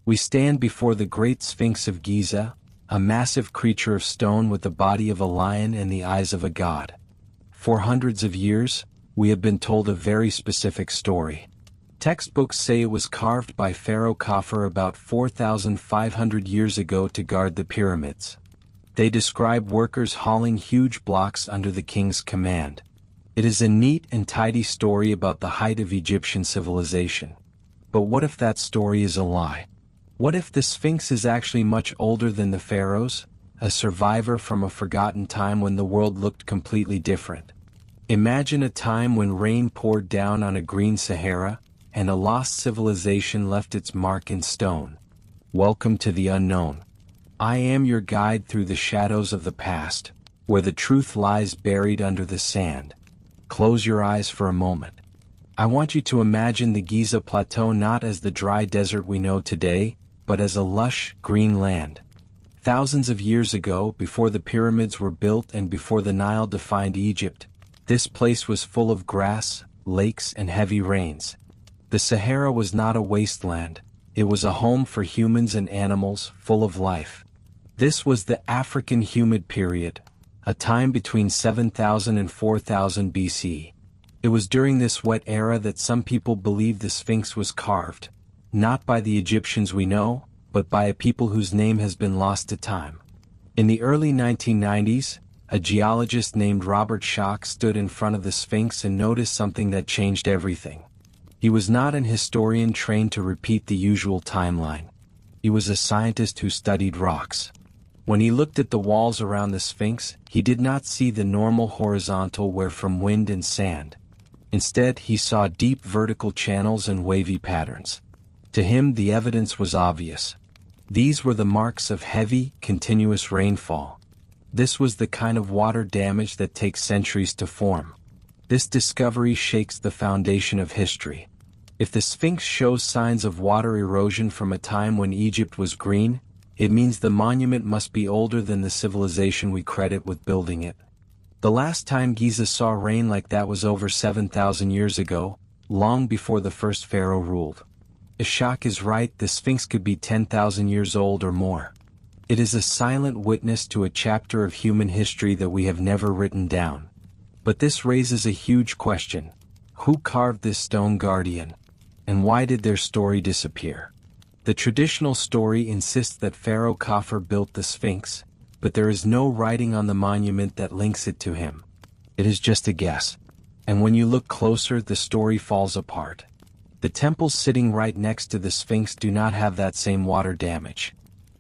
We stand before the Great Sphinx of Giza, a massive creature of stone with the body of a lion and the eyes of a god. For hundreds of years, we have been told a very specific story. Textbooks say it was carved by Pharaoh Khafre about 4,500 years ago to guard the pyramids. They describe workers hauling huge blocks under the king's command. It is a neat and tidy story about the height of Egyptian civilization. But what if that story is a lie? What if the Sphinx is actually much older than the pharaohs, a survivor from a forgotten time when the world looked completely different? Imagine a time when rain poured down on a green Sahara, and a lost civilization left its mark in stone. Welcome to the unknown. I am your guide through the shadows of the past, where the truth lies buried under the sand. Close your eyes for a moment. I want you to imagine the Giza Plateau not as the dry desert we know today, but as a lush, green land. Thousands of years ago, before the pyramids were built and before the Nile defined Egypt, this place was full of grass, lakes, and heavy rains. The Sahara was not a wasteland, it was a home for humans and animals, full of life. This was the African humid period, a time between 7,000 and 4,000 BC. It was during this wet era that some people believed the Sphinx was carved, not by the Egyptians we know, but by a people whose name has been lost to time. In the early 1990s, a geologist named Robert Schoch stood in front of the Sphinx and noticed something that changed everything. He was not an historian trained to repeat the usual timeline. He was a scientist who studied rocks. When he looked at the walls around the Sphinx, he did not see the normal horizontal wear from wind and sand. Instead, he saw deep vertical channels and wavy patterns. To him, the evidence was obvious. These were the marks of heavy, continuous rainfall. This was the kind of water damage that takes centuries to form. This discovery shakes the foundation of history. If the Sphinx shows signs of water erosion from a time when Egypt was green, it means the monument must be older than the civilization we credit with building it. The last time Giza saw rain like that was over 7,000 years ago, long before the first pharaoh ruled. If Schoch is right, the Sphinx could be 10,000 years old or more. It is a silent witness to a chapter of human history that we have never written down. But this raises a huge question. Who carved this stone guardian? And why did their story disappear? The traditional story insists that Pharaoh Khafre built the Sphinx, but there is no writing on the monument that links it to him. It is just a guess. And when you look closer, the story falls apart. The temples sitting right next to the Sphinx do not have that same water damage.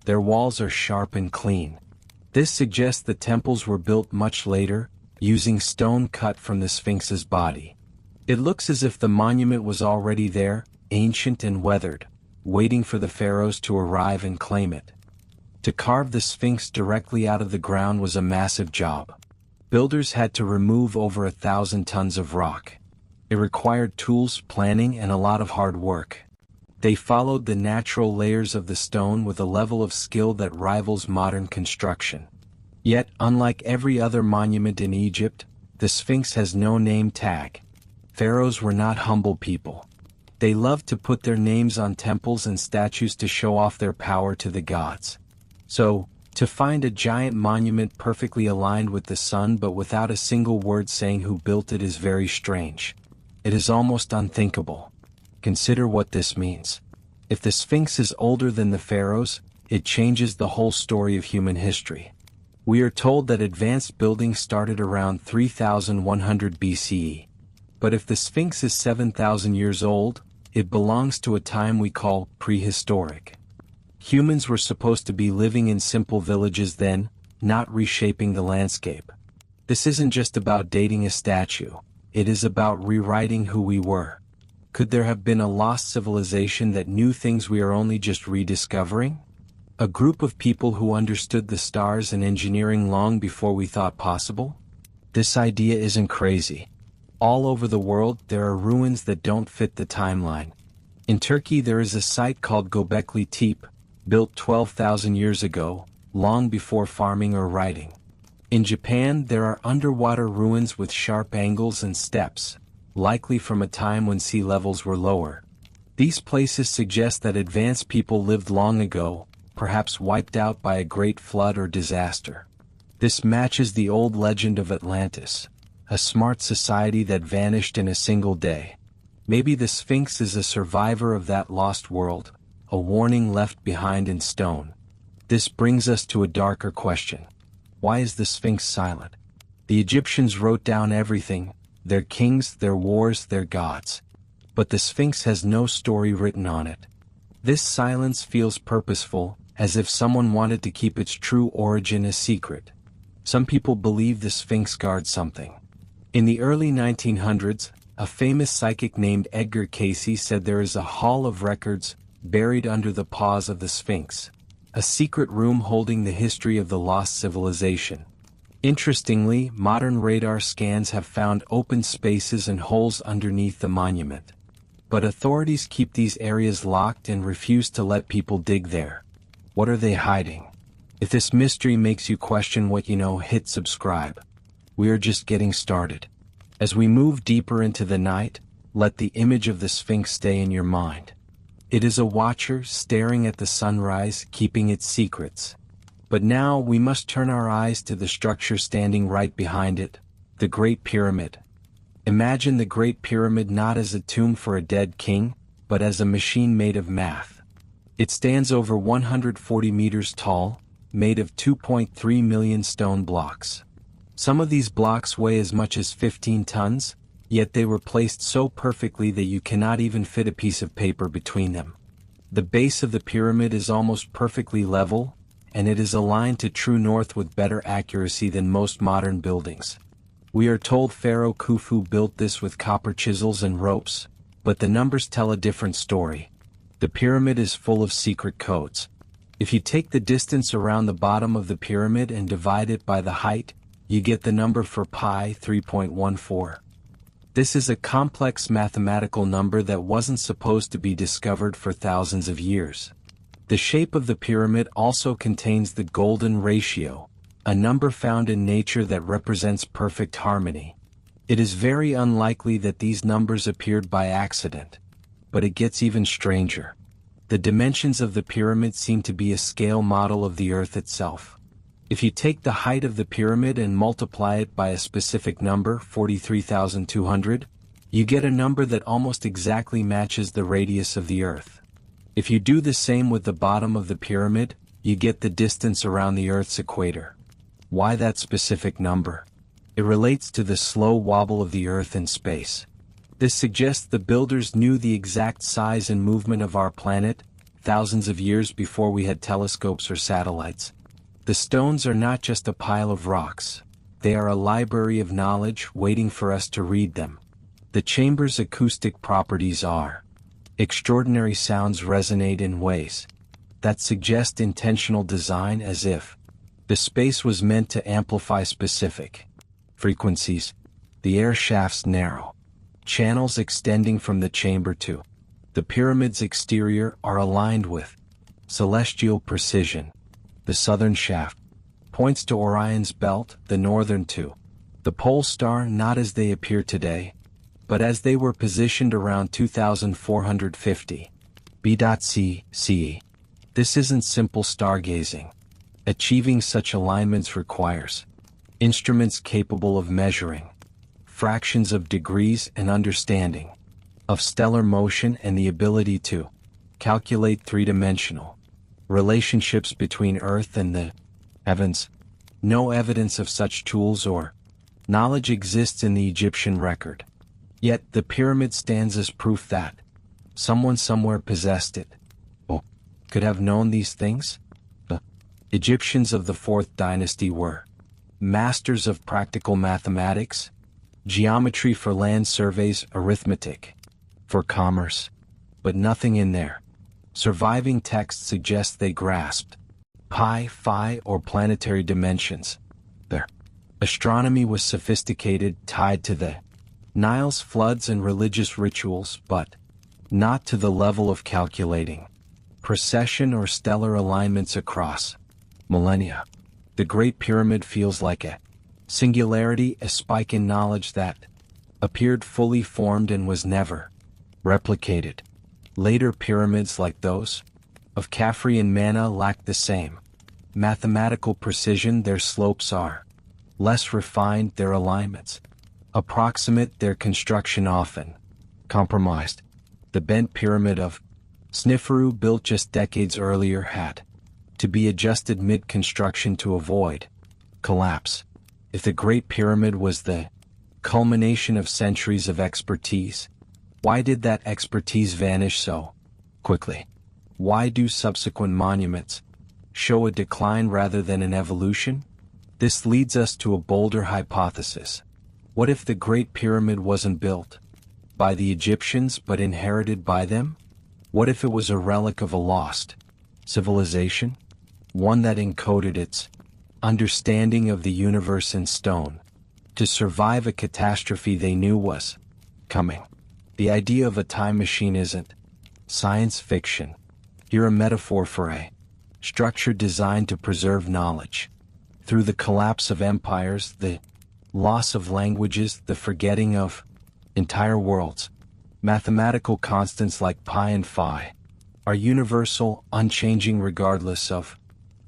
Their walls are sharp and clean. This suggests the temples were built much later, using stone cut from the Sphinx's body. It looks as if the monument was already there, ancient and weathered, waiting for the pharaohs to arrive and claim it. To carve the Sphinx directly out of the ground was a massive job. Builders had to remove over 1,000 tons of rock. It required tools, planning, and a lot of hard work. They followed the natural layers of the stone with a level of skill that rivals modern construction. Yet, unlike every other monument in Egypt, the Sphinx has no name tag. Pharaohs were not humble people. They loved to put their names on temples and statues to show off their power to the gods. So, to find a giant monument perfectly aligned with the sun but without a single word saying who built it is very strange. It is almost unthinkable. Consider what this means. If the Sphinx is older than the pharaohs, it changes the whole story of human history. We are told that advanced building started around 3100 BCE. But if the Sphinx is 7,000 years old, it belongs to a time we call prehistoric. Humans were supposed to be living in simple villages then, not reshaping the landscape. This isn't just about dating a statue, it is about rewriting who we were. Could there have been a lost civilization that knew things we are only just rediscovering? A group of people who understood the stars and engineering long before we thought possible? This idea isn't crazy. All over the world, there are ruins that don't fit the timeline. In Turkey, there is a site called Göbekli Tepe, built 12,000 years ago, long before farming or writing. In Japan, there are underwater ruins with sharp angles and steps, likely from a time when sea levels were lower. These places suggest that advanced people lived long ago, perhaps wiped out by a great flood or disaster. This matches the old legend of Atlantis, a smart society that vanished in a single day. Maybe the Sphinx is a survivor of that lost world, a warning left behind in stone. This brings us to a darker question. Why is the Sphinx silent? The Egyptians wrote down everything, their kings, their wars, their gods. But the Sphinx has no story written on it. This silence feels purposeful, as if someone wanted to keep its true origin a secret. Some people believe the Sphinx guards something. In the early 1900s, a famous psychic named Edgar Cayce said there is a hall of records buried under the paws of the Sphinx, a secret room holding the history of the lost civilization. Interestingly, modern radar scans have found open spaces and holes underneath the monument. But authorities keep these areas locked and refuse to let people dig there. What are they hiding? If this mystery makes you question what you know, hit subscribe. We are just getting started. As we move deeper into the night, let the image of the Sphinx stay in your mind. It is a watcher staring at the sunrise, keeping its secrets. But now we must turn our eyes to the structure standing right behind it, the Great Pyramid. Imagine the Great Pyramid not as a tomb for a dead king, but as a machine made of math. It stands over 140 meters tall, made of 2.3 million stone blocks. Some of these blocks weigh as much as 15 tons, yet they were placed so perfectly that you cannot even fit a piece of paper between them. The base of the pyramid is almost perfectly level, and it is aligned to true north with better accuracy than most modern buildings. We are told Pharaoh Khufu built this with copper chisels and ropes, but the numbers tell a different story. The pyramid is full of secret codes. If you take the distance around the bottom of the pyramid and divide it by the height, you get the number for pi 3.14. This is a complex mathematical number that wasn't supposed to be discovered for thousands of years. The shape of the pyramid also contains the golden ratio, a number found in nature that represents perfect harmony. It is very unlikely that these numbers appeared by accident. But it gets even stranger. The dimensions of the pyramid seem to be a scale model of the Earth itself. If you take the height of the pyramid and multiply it by a specific number, 43,200, you get a number that almost exactly matches the radius of the Earth. If you do the same with the bottom of the pyramid, you get the distance around the Earth's equator. Why that specific number? It relates to the slow wobble of the Earth in space. This suggests the builders knew the exact size and movement of our planet, thousands of years before we had telescopes or satellites. The stones are not just a pile of rocks. They are a library of knowledge waiting for us to read them. The chamber's acoustic properties are. Extraordinary sounds resonate in ways that suggest intentional design, as if the space was meant to amplify specific frequencies. The air shafts narrow. Channels extending from the chamber to the pyramid's exterior are aligned with celestial precision. The southern shaft points to Orion's belt, the northern to the pole star, not as they appear today, but as they were positioned around 2450 BC. This isn't simple stargazing. Achieving such alignments requires instruments capable of measuring fractions of degrees and understanding of stellar motion and the ability to calculate three-dimensional relationships between Earth and the heavens. No evidence of such tools or knowledge exists in the Egyptian record. Yet the pyramid stands as proof that someone somewhere possessed it. Could have known these things? The Egyptians of the 4th dynasty were masters of practical mathematics, geometry for land surveys, arithmetic for commerce, but nothing in their surviving text suggests they grasped pi, phi, or planetary dimensions. Their astronomy was sophisticated, tied to the Nile's floods and religious rituals, but not to the level of calculating precession or stellar alignments across millennia. The Great Pyramid feels like a singularity, a spike in knowledge that appeared fully formed and was never replicated. Later pyramids like those of Khafre and Mana lack the same mathematical precision. Their slopes are less refined, their alignments approximate, their construction often compromised. The bent pyramid of Sneferu, built just decades earlier, had to be adjusted mid-construction to avoid collapse. If the Great Pyramid was the culmination of centuries of expertise, why did that expertise vanish so quickly? Why do subsequent monuments show a decline rather than an evolution? This leads us to a bolder hypothesis. What if the Great Pyramid wasn't built by the Egyptians but inherited by them? What if it was a relic of a lost civilization? One that encoded its understanding of the universe in stone to survive a catastrophe they knew was coming. The idea of a time machine isn't science fiction. Here a metaphor for a structure designed to preserve knowledge. Through the collapse of empires, the loss of languages, the forgetting of entire worlds, mathematical constants like pi and phi are universal, unchanging regardless of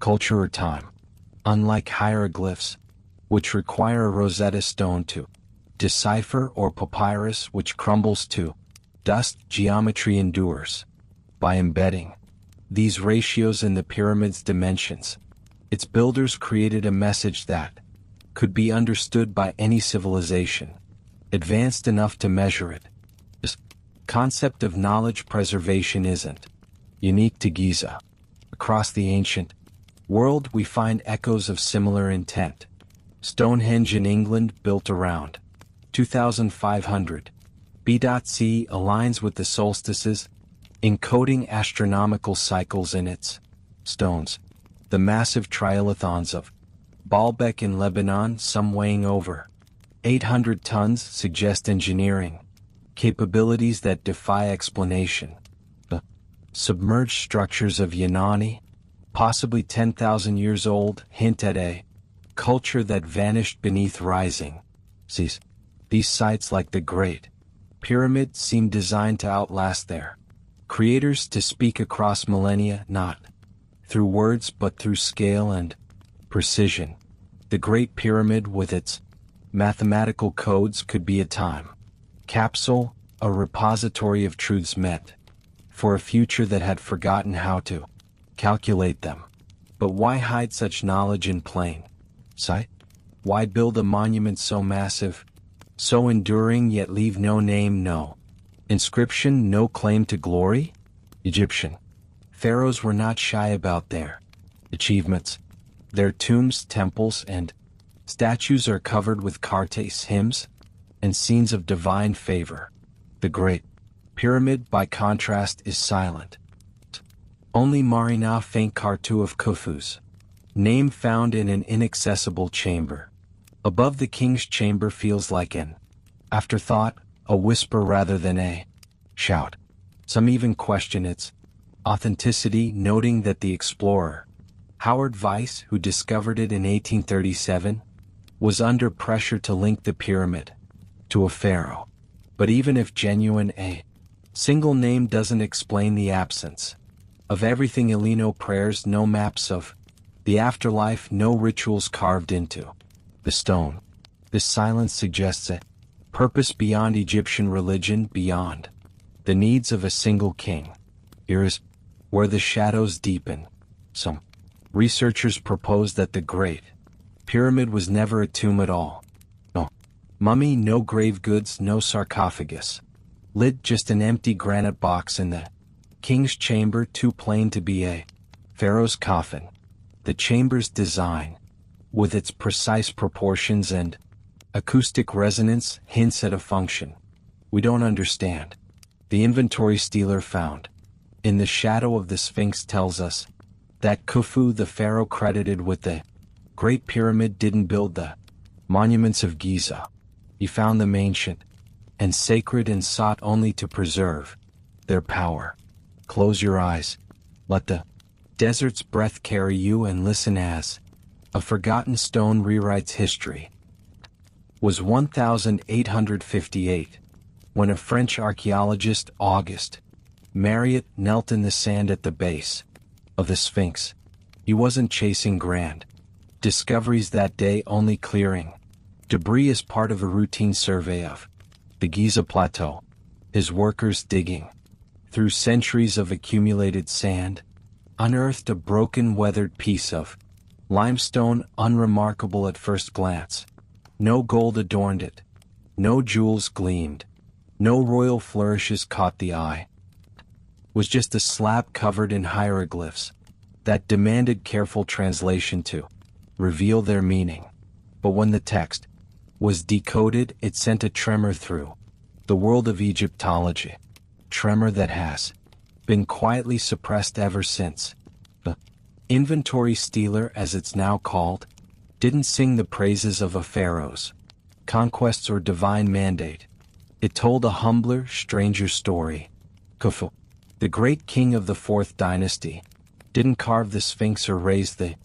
culture or time. Unlike hieroglyphs, which require a Rosetta Stone to decipher, or papyrus, which crumbles to dust, geometry endures by embedding these ratios in the pyramid's dimensions. Its builders created a message that could be understood by any civilization advanced enough to measure it. This concept of knowledge preservation isn't unique to Giza. Across the ancient world we find echoes of similar intent. Stonehenge in England, built around 2500 BC, aligns with the solstices, encoding astronomical cycles in its stones. The massive trilithons of Baalbek in Lebanon, some weighing over 800 tons, suggest engineering capabilities that defy explanation. The submerged structures of Yunani, possibly 10,000 years old, hint at a culture that vanished beneath rising seas. These sites, like the Great Pyramid, seem designed to outlast their creators, to speak across millennia, not through words but through scale and precision. The Great Pyramid, with its mathematical codes, could be a time capsule, a repository of truths meant for a future that had forgotten how to calculate them. But why hide such knowledge in plain sight? Why build a monument so massive, so enduring, yet leave no name, no inscription, no claim to glory? Egyptian pharaohs were not shy about their achievements. Their tombs, temples, and statues are covered with cartes, hymns, and scenes of divine favor. The Great Pyramid, by contrast, is silent. Only Marina faint Kartu of Khufu's name found in an inaccessible chamber. Above, the king's chamber feels like an afterthought, a whisper rather than a shout. Some even question its authenticity, noting that the explorer Howard Weiss, who discovered it in 1837, was under pressure to link the pyramid to a pharaoh. But even if genuine, a single name doesn't explain the absence of everything. Elino prayers, no maps of the afterlife, no rituals carved into the stone. This silence suggests a purpose beyond Egyptian religion, beyond the needs of a single king. Here is where the shadows deepen. Some researchers propose that the Great Pyramid was never a tomb at all. No mummy, no grave goods, no sarcophagus lid, just an empty granite box in the king's chamber, too plain to be a pharaoh's coffin. The chamber's design, with its precise proportions and acoustic resonance, hints at a function we don't understand. The inventory stealer found in the shadow of the Sphinx tells us that Khufu, the pharaoh credited with the Great Pyramid, didn't build the monuments of Giza. He found them ancient and sacred and sought only to preserve their power. Close your eyes, let the desert's breath carry you, and listen as a forgotten stone rewrites history. Was 1858, when a French archaeologist, Auguste Marriott knelt in the sand at the base of the Sphinx. He wasn't chasing grand discoveries that day, only clearing debris as part of a routine survey of the Giza Plateau. His workers, digging through centuries of accumulated sand, unearthed a broken, weathered piece of limestone, unremarkable at first glance. No gold adorned it, no jewels gleamed, no royal flourishes caught the eye. It was just a slab covered in hieroglyphs that demanded careful translation to reveal their meaning. But when the text was decoded, it sent a tremor through the world of Egyptology, tremor that has been quietly suppressed ever since. The inventory stealer, as it's now called, didn't sing the praises of a pharaoh's conquests or divine mandate. It told a humbler, stranger story. Khufu, the great king of the 4th dynasty, didn't carve the Sphinx or raise the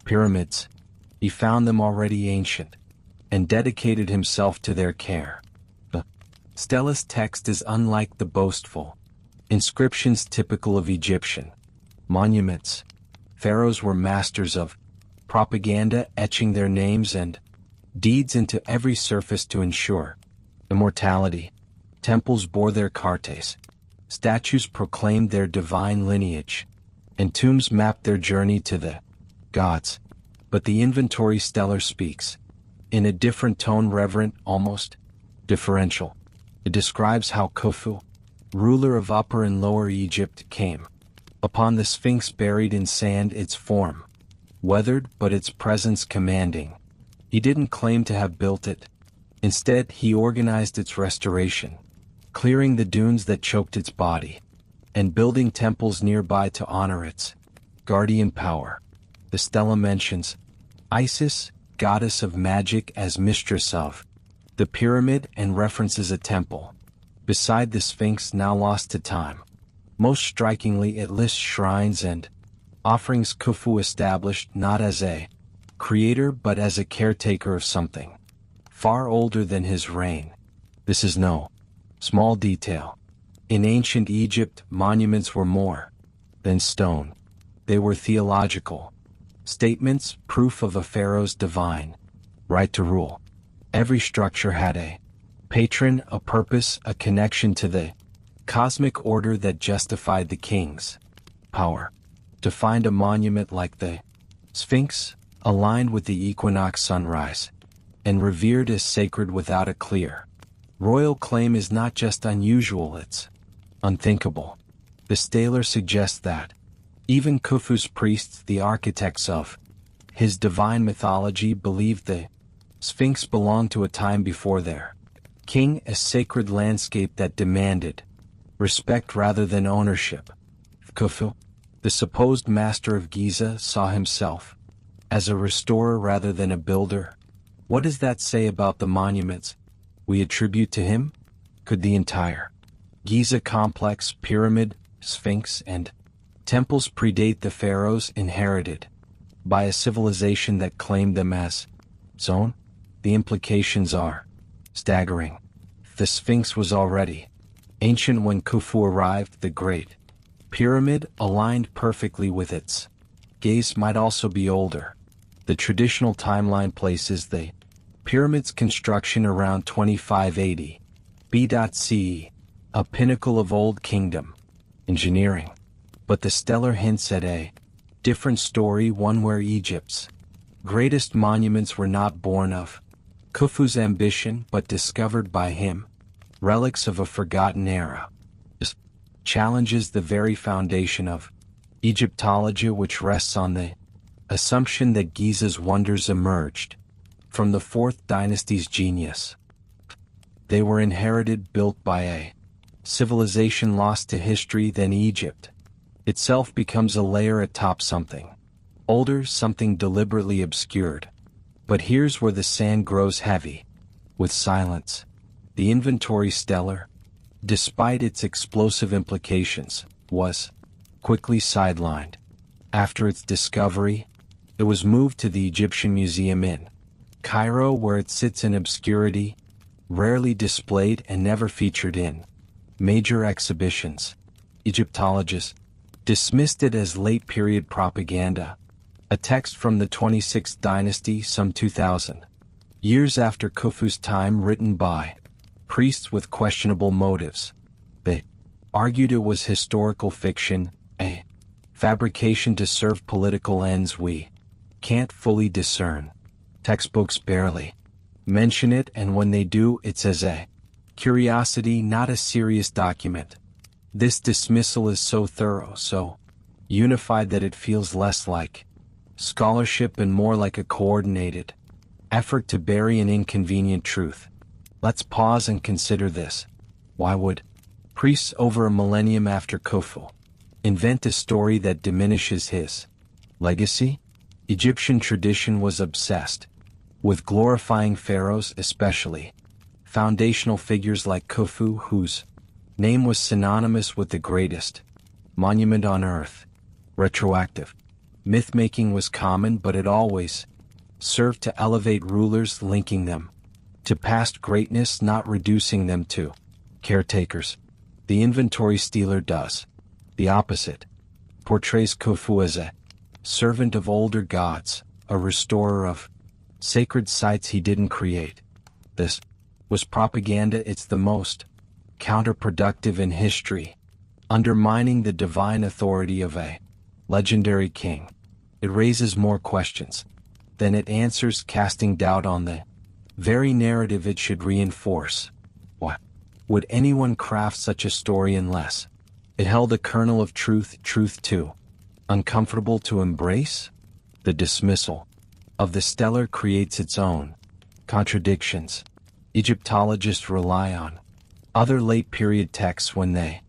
pyramids. He found them already ancient and dedicated himself to their care. The stella's text is unlike the boastful inscriptions typical of Egyptian monuments. Pharaohs were masters of propaganda, etching their names and deeds into every surface to ensure immortality. Temples bore their cartes, statues proclaimed their divine lineage, and tombs mapped their journey to the gods. But the inventory stellar speaks in a different tone, reverent, almost differential. It describes how Khufu, ruler of Upper and Lower Egypt, came upon the Sphinx buried in sand, its form weathered but its presence commanding. He didn't claim to have built it. Instead, he organized its restoration, clearing the dunes that choked its body, and building temples nearby to honor its guardian power. The stela mentions Isis, goddess of magic, as mistress of the pyramid and references a temple beside the Sphinx, now lost to time. Most strikingly, it lists shrines and offerings Khufu established not as a creator but as a caretaker of something far older than his reign. This is no small detail. In ancient Egypt, monuments were more than stone. They were theological statements, proof of a pharaoh's divine right to rule. Every structure had a patron, a purpose, a connection to the cosmic order that justified the king's power. To find a monument like the Sphinx, aligned with the equinox sunrise, and revered as sacred without a clear royal claim, is not just unusual, it's unthinkable. The stela suggests that even Khufu's priests, the architects of his divine mythology, believed the Sphinx belonged to a time before their king, a sacred landscape that demanded respect rather than ownership. Khufu, the supposed master of Giza, saw himself as a restorer rather than a builder. What does that say about the monuments we attribute to him? Could the entire Giza complex, pyramid, Sphinx, and temples predate the pharaohs inherited by a civilization that claimed them as its own? The implications are staggering. The Sphinx was already ancient when Khufu arrived. The Great Pyramid, aligned perfectly with its gaze, might also be older. The traditional timeline places the pyramid's construction around 2580 BCE, a pinnacle of Old Kingdom engineering. But the stellar hints at a different story, one where Egypt's greatest monuments were not born of Khufu's ambition but discovered by him, relics of a forgotten era. This challenges the very foundation of Egyptology, which rests on the assumption that Giza's wonders emerged from the 4th dynasty's genius. They were inherited, built by a civilization lost to history. Then Egypt itself becomes a layer atop something older, something deliberately obscured. But here's where the sand grows heavy with silence. The inventory stellar, despite its explosive implications, was quickly sidelined. After its discovery, it was moved to the Egyptian Museum in Cairo, where it sits in obscurity, rarely displayed and never featured in major exhibitions. Egyptologists dismissed it as late-period propaganda, a text from the 26th dynasty some 2,000 years after Khufu's time, written by priests with questionable motives. They argued it was historical fiction, a fabrication to serve political ends we can't fully discern. Textbooks barely mention it, and when they do, it's as a curiosity, not a serious document. This dismissal is so thorough, so unified, that it feels less like scholarship and more like a coordinated effort to bury an inconvenient truth. Let's pause and consider this. Why would priests over a millennium after Khufu invent a story that diminishes his legacy? Egyptian tradition was obsessed with glorifying pharaohs, especially foundational figures like Khufu, whose name was synonymous with the greatest monument on earth. Retroactive myth-making was common, but it always served to elevate rulers, linking them to past greatness, not reducing them to caretakers. The inventory stealer does the opposite, portrays Khufu as a servant of older gods, a restorer of sacred sites he didn't create. This was propaganda. It's the most counterproductive in history, undermining the divine authority of a legendary king. It raises more questions than it answers, casting doubt on the very narrative it should reinforce. Why would anyone craft such a story unless it held a kernel of truth too uncomfortable to embrace? The dismissal of the stellar creates its own contradictions. Egyptologists rely on other late-period texts when they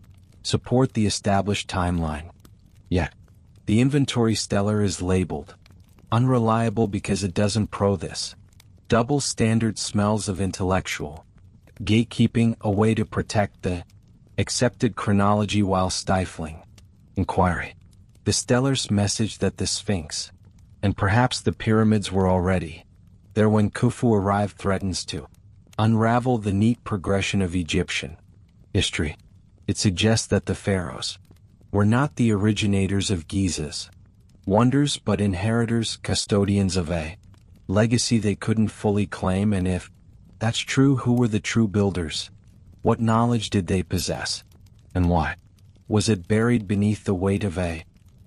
support the established timeline. Yet, the inventory stellar is labeled unreliable because it doesn't pro this. Double standard smells of intellectual gatekeeping, a way to protect the accepted chronology while stifling inquiry. The stellar's message that the Sphinx and perhaps the pyramids were already there when Khufu arrived threatens to unravel the neat progression of Egyptian history. It suggests that the pharaohs were not the originators of Giza's wonders, but inheritors, custodians of a legacy they couldn't fully claim. And if that's true, who were the true builders? What knowledge did they possess? And why was it buried beneath the weight of a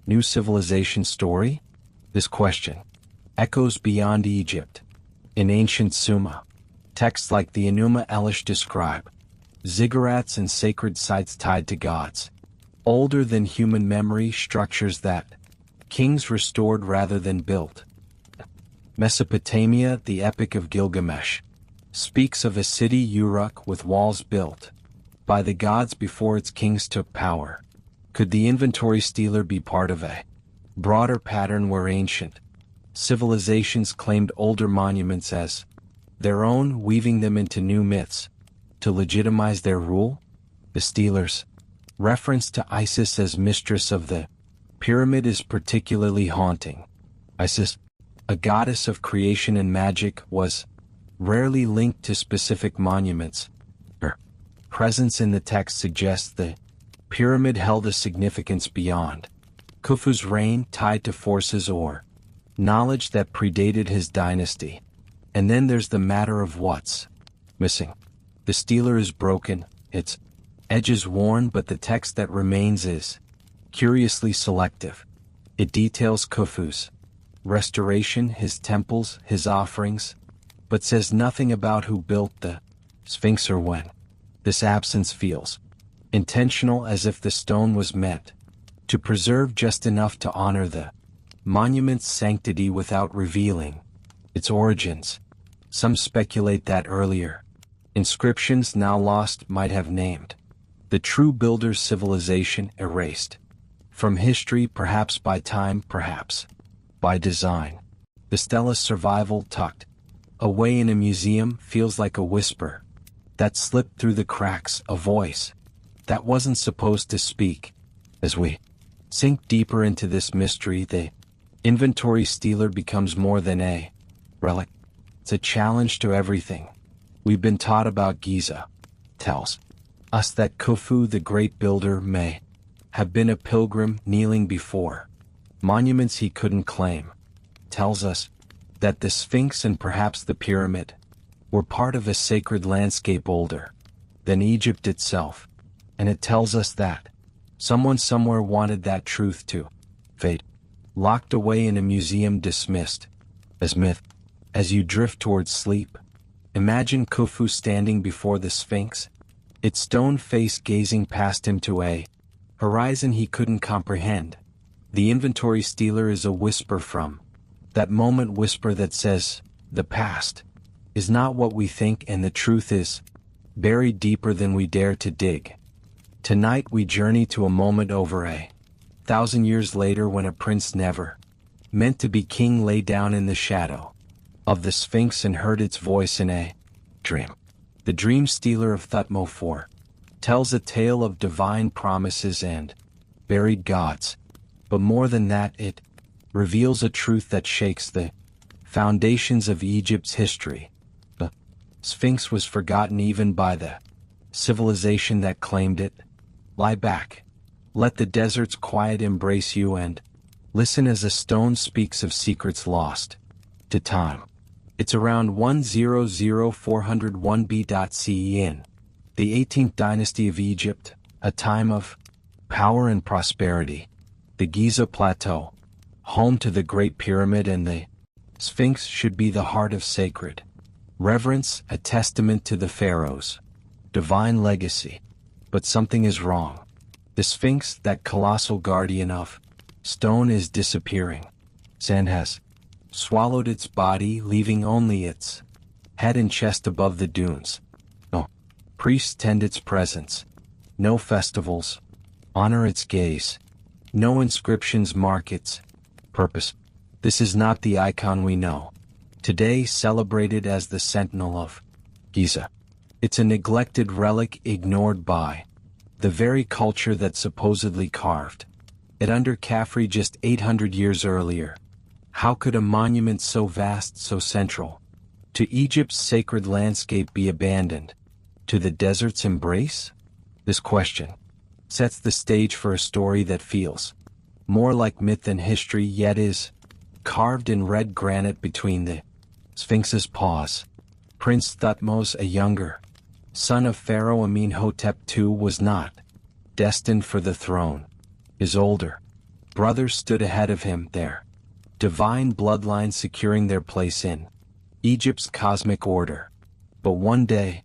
new civilization story? This question echoes beyond Egypt. In ancient Sumer, texts like the Enuma Elish describe ziggurats and sacred sites tied to gods, older than human memory, structures that kings restored rather than built. Mesopotamia, the Epic of Gilgamesh, speaks of a city Uruk with walls built by the gods before its kings took power. Could the inventory stealer be part of a broader pattern where ancient civilizations claimed older monuments as their own, weaving them into new myths to legitimize their rule? The stealer's reference to Isis as mistress of the pyramid is particularly haunting. Isis, a goddess of creation and magic, was rarely linked to specific monuments. Her presence in the text suggests the pyramid held a significance beyond Khufu's reign, tied to forces or knowledge that predated his dynasty. And then there's the matter of what's missing. The stealer is broken, its edges worn, but the text that remains is curiously selective. It details Khufu's restoration, his temples, his offerings, but says nothing about who built the Sphinx or when. This absence feels intentional, as if the stone was meant to preserve just enough to honor the monument's sanctity without revealing its origins. Some speculate that earlier inscriptions, now lost, might have named the true builder's civilization, erased from history, perhaps by time, perhaps by design. The stella's survival, tucked away in a museum, feels like a whisper that slipped through the cracks, a voice that wasn't supposed to speak. As we sink deeper into this mystery, the inventory stealer becomes more than a relic. It's a challenge to everything we've been taught about Giza. Tells us that Khufu, the great builder, may have been a pilgrim kneeling before monuments he couldn't claim, tells us that the Sphinx and perhaps the pyramid were part of a sacred landscape older than Egypt itself, and it tells us that someone somewhere wanted that truth to fade, locked away in a museum dismissed as myth. As you drift towards sleep, imagine Khufu standing before the Sphinx, its stone face gazing past him to a horizon he couldn't comprehend. The inventory stealer is a whisper from that moment, whisper that says, the past is not what we think and the truth is buried deeper than we dare to dig. Tonight we journey to a moment over 1,000 years later when a prince never meant to be king lay down in the shadow of the Sphinx and heard its voice in a dream. The dream stealer of Thutmose IV tells a tale of divine promises and buried gods, but more than that, it reveals a truth that shakes the foundations of Egypt's history. The Sphinx was forgotten even by the civilization that claimed it. Lie back, let the desert's quiet embrace you, and listen as a stone speaks of secrets lost to time. It's around 100401 BCE in the 18th dynasty of Egypt, a time of power and prosperity. The Giza Plateau, home to the Great Pyramid and the Sphinx, should be the heart of sacred reverence, a testament to the pharaoh's divine legacy. But something is wrong. The Sphinx, that colossal guardian of stone, is disappearing. Sand has swallowed its body, leaving only its head and chest above the dunes. No priests tend its presence. No festivals honor its gaze. No inscriptions mark its purpose. This is not the icon we know today, celebrated as the Sentinel of Giza. It's a neglected relic, ignored by the very culture that supposedly carved it under Khafre just 800 years earlier. How could a monument so vast, so central to Egypt's sacred landscape be abandoned to the desert's embrace? This question sets the stage for a story that feels more like myth than history, yet is carved in red granite between the Sphinx's paws. Prince Thutmose, a younger son of Pharaoh Amenhotep II, was not destined for the throne. His older brothers stood ahead of him, their divine bloodline securing their place in Egypt's cosmic order. But one day,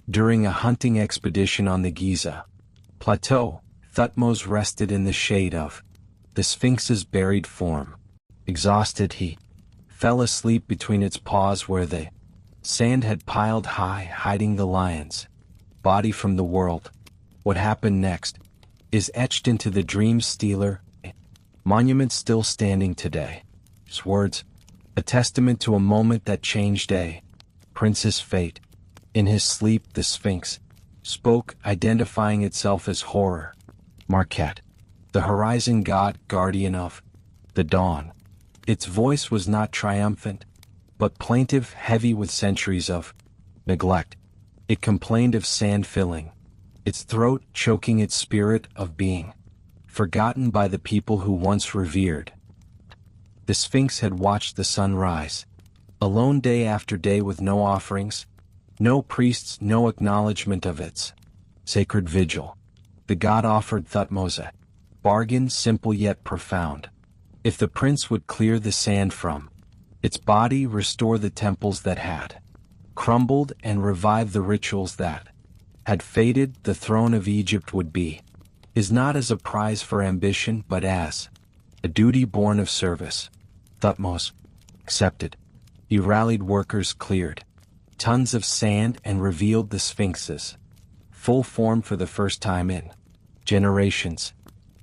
during a hunting expedition on the Giza Plateau, Thutmose rested in the shade of the Sphinx's buried form. Exhausted, he fell asleep between its paws where the sand had piled high, hiding the lion's body from the world. What happened next is etched into the dream stealer, a monument still standing today. His words, a testament to a moment that changed a prince's fate. In his sleep, the Sphinx spoke, identifying itself as Horror Marquette, the horizon god, guardian of the dawn. Its voice was not triumphant, but plaintive, heavy with centuries of neglect. It complained of sand filling its throat, choking its spirit of being forgotten by the people who once revered. The Sphinx had watched the sun rise alone day after day with no offerings, no priests, no acknowledgement of its sacred vigil. The god offered Thutmose a bargain, simple yet profound. If the prince would clear the sand from its body, restore the temples that had crumbled, and revive the rituals that had faded, the throne of Egypt would be his, not as a prize for ambition, but as a duty born of service. Thutmose accepted. He rallied workers, cleared tons of sand, and revealed the Sphinx's full form for the first time in generations.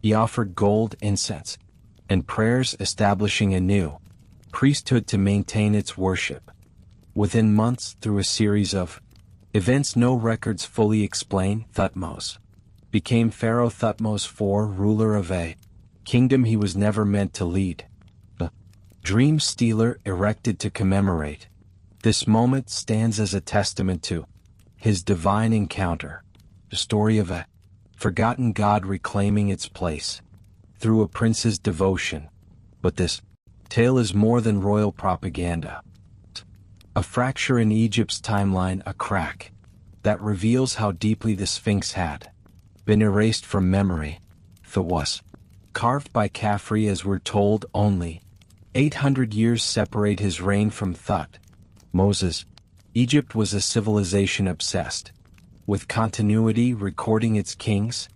He offered gold, incense, and prayers, establishing a new priesthood to maintain its worship. Within months, through a series of events no records fully explain, Thutmose became Pharaoh Thutmose IV, ruler of a kingdom he was never meant to lead. The dream stealer, erected to commemorate this moment, stands as a testament to his divine encounter, the story of a forgotten God reclaiming its place through a prince's devotion. But this tale is more than royal propaganda. A fracture in Egypt's timeline, a crack that reveals how deeply the Sphinx had been erased from memory. That was carved by Khafre, as we're told, only 800 years separate his reign from Thut, Moses. Egypt was a civilization obsessed with continuity, recording its kings,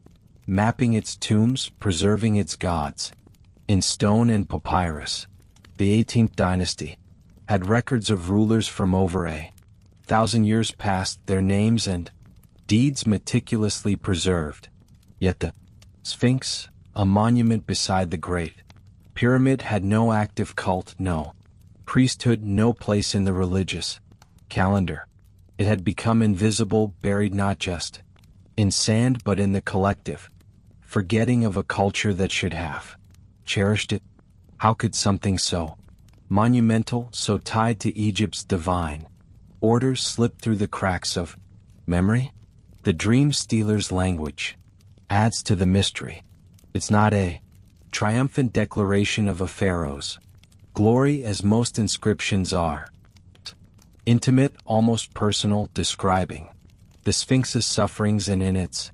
mapping its tombs, preserving its gods in stone and papyrus. The 18th dynasty had records of rulers from over 1,000 years past, their names and deeds meticulously preserved. Yet the Sphinx, a monument beside the Great Pyramid, had no active cult, no priesthood, no place in the religious calendar. It had become invisible, buried not just in sand but in the collective forgetting of a culture that should have cherished it. How could something so monumental, so tied to Egypt's divine order, slip through the cracks of memory? The dream stealer's language adds to the mystery. It's not a triumphant declaration of a pharaoh's glory, as most inscriptions are. Intimate, almost personal, describing the Sphinx's sufferings, and in its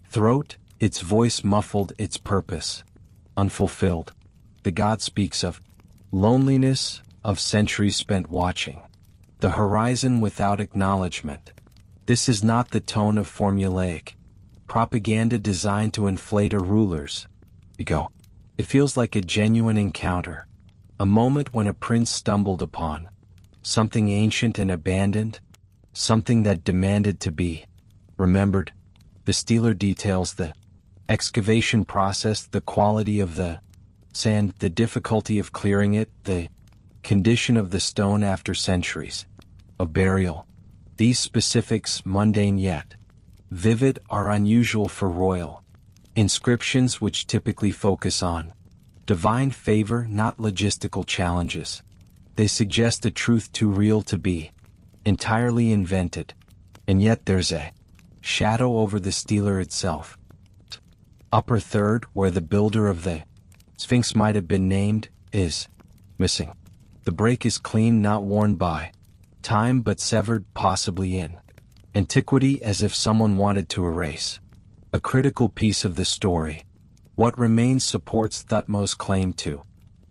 throat, its voice muffled, its purpose unfulfilled. The god speaks of loneliness, of centuries spent watching the horizon without acknowledgement. This is not the tone of formulaic propaganda designed to inflate a ruler's ego. It feels like a genuine encounter, a moment when a prince stumbled upon something ancient and abandoned, something that demanded to be remembered. The stealer details the excavation process, the quality of the sand, the difficulty of clearing it, the condition of the stone after centuries of burial. These specifics, mundane yet vivid, are unusual for royal inscriptions, which typically focus on divine favor, not logistical challenges. They suggest a truth too real to be entirely invented, and yet there's a shadow over the stealer itself. Upper third, where the builder of the Sphinx might have been named, is missing. The break is clean, not worn by time but severed, possibly in antiquity, as if someone wanted to erase a critical piece of the story. What remains supports Thutmose's claim to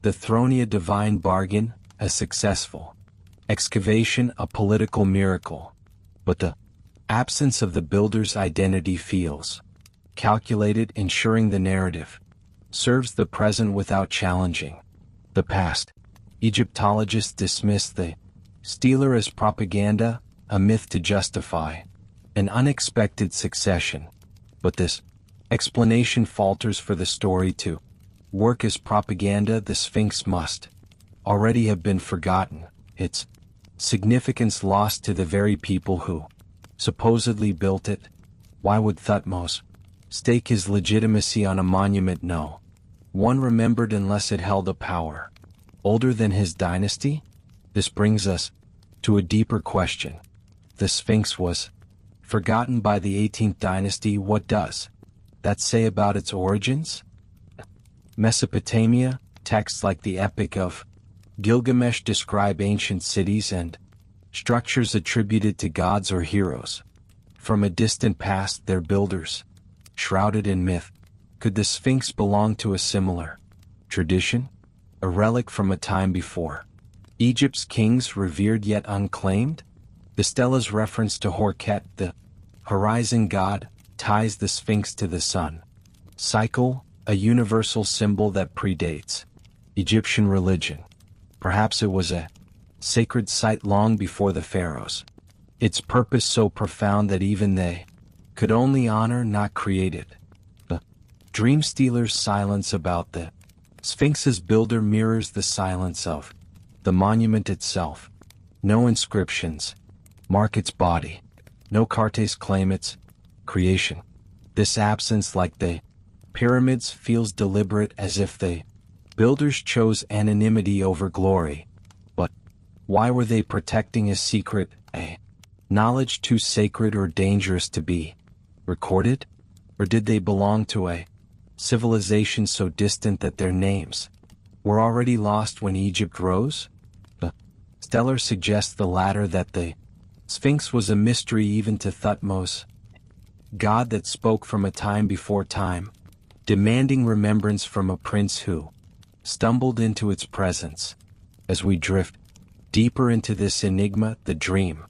the throne, a divine bargain, a successful excavation, a political miracle. But the absence of the builder's identity feels calculated, ensuring the narrative serves the present without challenging the past. Egyptologists dismiss the stealer as propaganda, a myth to justify an unexpected succession. But this explanation falters. For the story to work as propaganda, the Sphinx must already have been forgotten, its significance lost to the very people who supposedly built it. Why would Thutmose stake his legitimacy on a monument no one remembered unless it held a power older than his dynasty? This brings us to a deeper question. The Sphinx was forgotten by the 18th dynasty. What does that say about its origins? Mesopotamia, texts like the Epic of Gilgamesh describe ancient cities and structures attributed to gods or heroes from a distant past, their builders shrouded in myth. Could the Sphinx belong to a similar tradition, a relic from a time before Egypt's kings, revered yet unclaimed? The stela's reference to Horket, the horizon god, ties the Sphinx to the sun cycle, a universal symbol that predates Egyptian religion. Perhaps it was a sacred site long before the pharaohs, its purpose so profound that even they could only honor, not create it. The dream stealer's silence about the Sphinx's builder mirrors the silence of the monument itself. No inscriptions mark its body, no cartes claim its creation. This absence, like the pyramids, feels deliberate, as if the builders chose anonymity over glory. But why were they protecting a secret, a knowledge too sacred or dangerous to be recorded? Or did they belong to a civilization so distant that their names were already lost when Egypt rose? The stellar suggests the latter, that the Sphinx was a mystery even to Thutmose, god that spoke from a time before time, demanding remembrance from a prince who stumbled into its presence. As we drift deeper into this enigma, the dream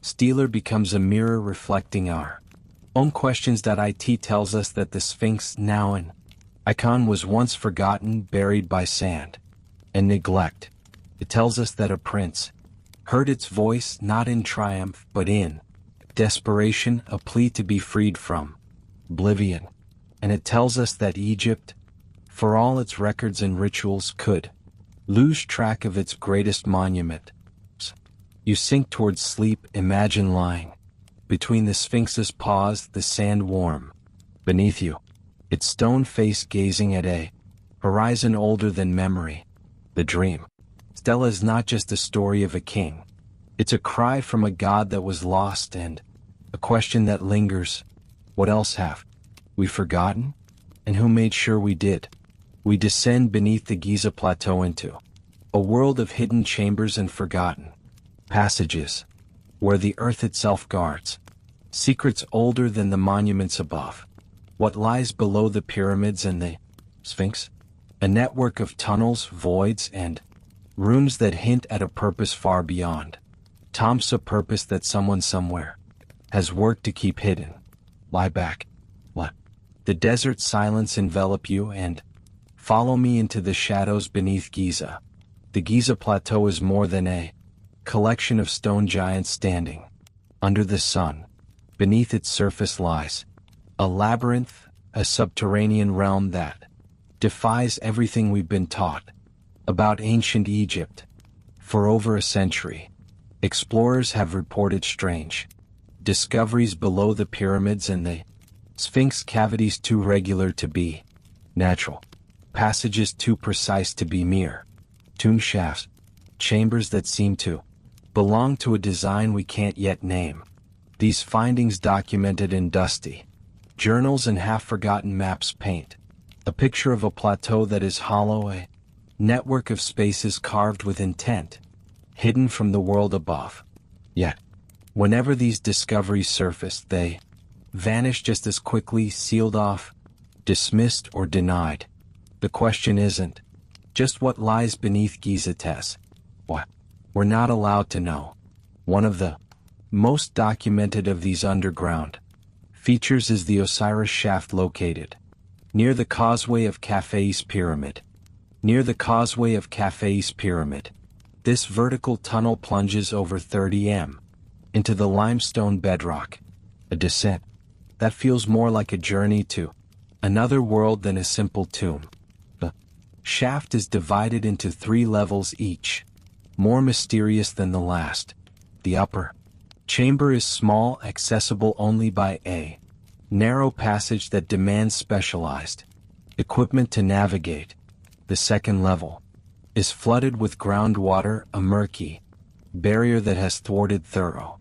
stealer becomes a mirror reflecting our own questions. It tells us that the Sphinx, now an icon, was once forgotten, buried by sand and neglect. It tells us that a prince heard its voice, not in triumph but in desperation, a plea to be freed from oblivion. And it tells us that Egypt, for all its records and rituals, could lose track of its greatest monument. You sink towards sleep, imagine lying between the Sphinx's paws, the sand warm beneath you, its stone face gazing at a horizon older than memory. The dream stela is not just the story of a king. It's a cry from a god that was lost, and a question that lingers: what else have we forgotten? And who made sure we did? We descend beneath the Giza Plateau into a world of hidden chambers and forgotten passages, where the earth itself guards secrets older than the monuments above. What lies below the pyramids and the Sphinx? A network of tunnels, voids, and rooms that hint at a purpose far beyond Tom's, a purpose that someone somewhere has worked to keep hidden. Lie back. Let the desert silence envelop you, and follow me into the shadows beneath Giza. The Giza Plateau is more than a collection of stone giants standing under the sun. Beneath its surface lies a labyrinth, a subterranean realm that defies everything we've been taught about ancient Egypt. For over a century, explorers have reported strange discoveries below the pyramids and the Sphinx, cavities too regular to be natural, passages too precise to be mere tomb shafts, chambers that seem to belong to a design we can't yet name. These findings, documented in dusty journals and half-forgotten maps, paint a picture of a plateau that is hollow, a network of spaces carved with intent, hidden from the world above. Yet, whenever these discoveries surface, they vanish just as quickly, sealed off, dismissed, or denied. The question isn't just what lies beneath Giza Tes. What we're not allowed to know. One of the most documented of these underground features is the Osiris shaft, located near the causeway of Caphei's pyramid. Near the causeway of Caphei's pyramid, this vertical tunnel plunges over 30 m into the limestone bedrock, a descent that feels more like a journey to another world than a simple tomb. The shaft is divided into 3 levels, each more mysterious than the last. The upper chamber is small, accessible only by a narrow passage that demands specialized equipment to navigate. The second level is flooded with groundwater, a murky barrier that has thwarted thorough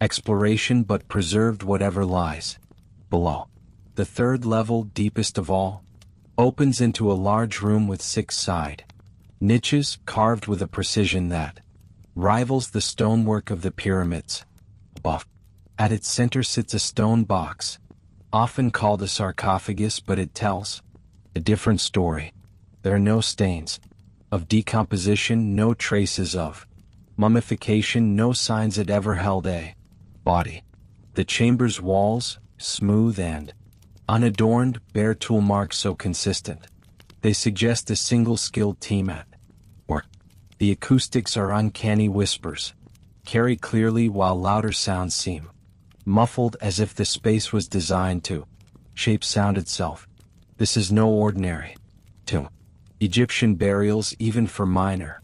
exploration but preserved whatever lies below. The third level, deepest of all, opens into a large room with 6 side niches carved with a precision that rivals the stonework of the pyramids above. At its center sits a stone box, often called a sarcophagus, but it tells a different story. There are no stains of decomposition, no traces of mummification, no signs it ever held a body. The chamber's walls, smooth and unadorned, bear tool marks so consistent they suggest a single skilled team at work. The acoustics are uncanny whispers, carried clearly while louder sounds seem muffled, as if the space was designed to shape sound itself. This is no ordinary tomb. Egyptian burials, even for minor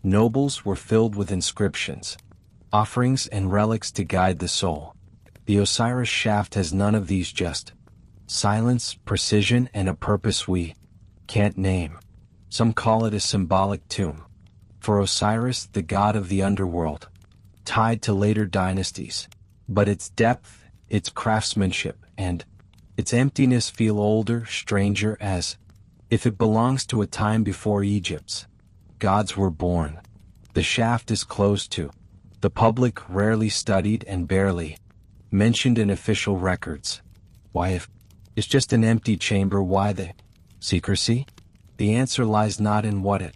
nobles, were filled with inscriptions, offerings, and relics to guide the soul. The Osiris shaft has none of these, just silence, precision, and a purpose we can't name. Some call it a symbolic tomb for Osiris, the god of the underworld, tied to later dynasties. But its depth, its craftsmanship, and its emptiness feel older, stranger, as if it belongs to a time before Egypt's gods were born. The shaft is closed to the public, rarely studied and barely mentioned in official records. Why, if it's just an empty chamber, why the secrecy? The answer lies not in what it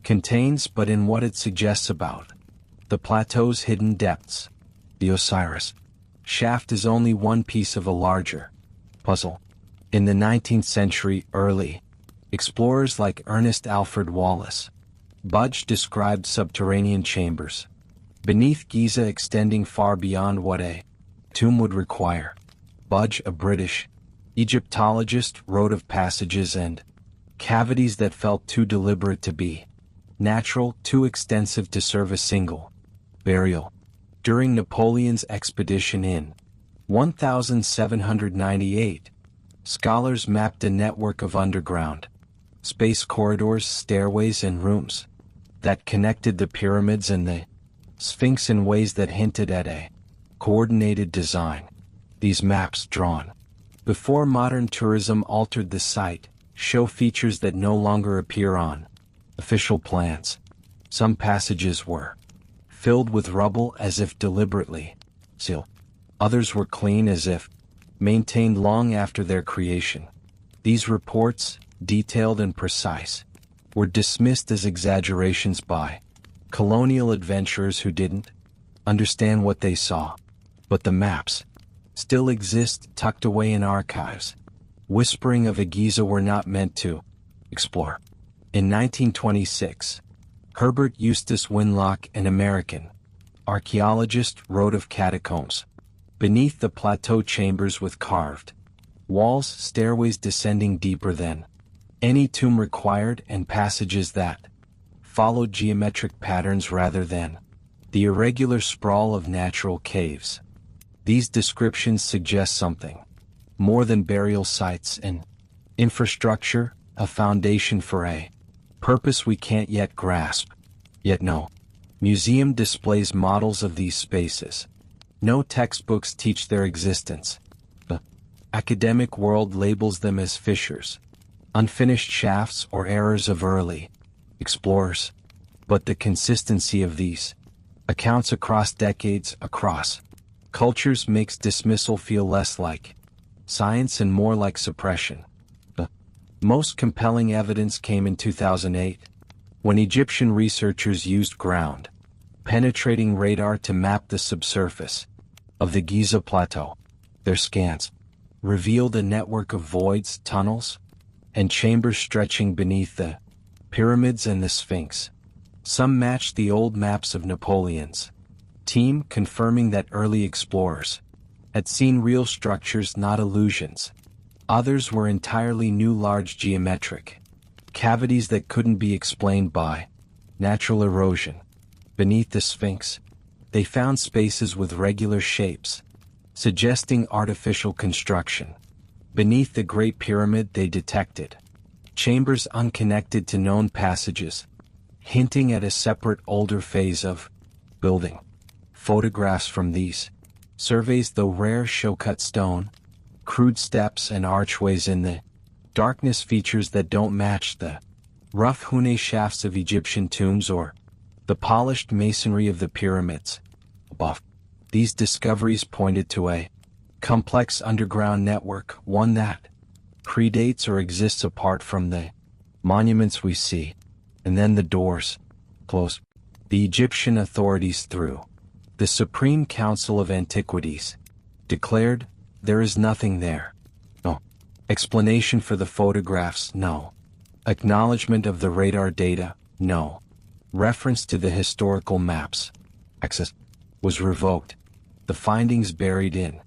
contains but in what it suggests about the plateau's hidden depths. The Osiris shaft is only one piece of a larger puzzle. In the 19th century, early explorers like Ernest Alfred Wallace Budge described subterranean chambers beneath Giza extending far beyond what a tomb would require. Budge, a British Egyptologist, wrote of passages and cavities that felt too deliberate to be natural, too extensive to serve a single burial. During Napoleon's expedition in 1798, scholars mapped a network of underground space corridors, stairways, and rooms that connected the pyramids and the Sphinx in ways that hinted at a coordinated design. These maps, drawn before modern tourism altered the site, show features that no longer appear on official plans. Some passages were filled with rubble as if deliberately sealed. Others were clean as if maintained long after their creation. These reports, detailed and precise, were dismissed as exaggerations by colonial adventurers who didn't understand what they saw. But the maps still exist, tucked away in archives, whispering of a Giza we're not meant to explore. In 1926, Herbert Eustace Winlock, an American archaeologist, wrote of catacombs beneath the plateau, chambers with carved walls, stairways descending deeper than any tomb required, and passages that followed geometric patterns rather than the irregular sprawl of natural caves. These descriptions suggest something more than burial sites and infrastructure, a foundation for a purpose we can't yet grasp. Yet no museum displays models of these spaces. No textbooks teach their existence. The academic world labels them as fissures, unfinished shafts, or errors of early explorers. But the consistency of these accounts across decades, across cultures, makes dismissal feel less like science and more like suppression. The most compelling evidence came in 2008, when Egyptian researchers used ground-penetrating radar to map the subsurface of the Giza Plateau. Their scans revealed a network of voids, tunnels, and chambers stretching beneath the pyramids and the Sphinx. Some matched the old maps of Napoleon's team, confirming that early explorers had seen real structures, not illusions. Others were entirely new, large geometric cavities that couldn't be explained by natural erosion. Beneath the Sphinx, they found spaces with regular shapes, suggesting artificial construction. Beneath the Great Pyramid, they detected chambers unconnected to known passages, hinting at a separate, older phase of building. Photographs from these surveys, though rare, show cut stone, crude steps, and archways in the darkness, features that don't match the rough-hewn shafts of Egyptian tombs or the polished masonry of the pyramids above. These discoveries pointed to a complex underground network, one that predates or exists apart from the monuments we see. And then the doors closed. The Egyptian authorities, through the Supreme Council of Antiquities, declared there is nothing there. No explanation for the photographs, no acknowledgement of the radar data, no reference to the historical maps. Access was revoked. The findings buried in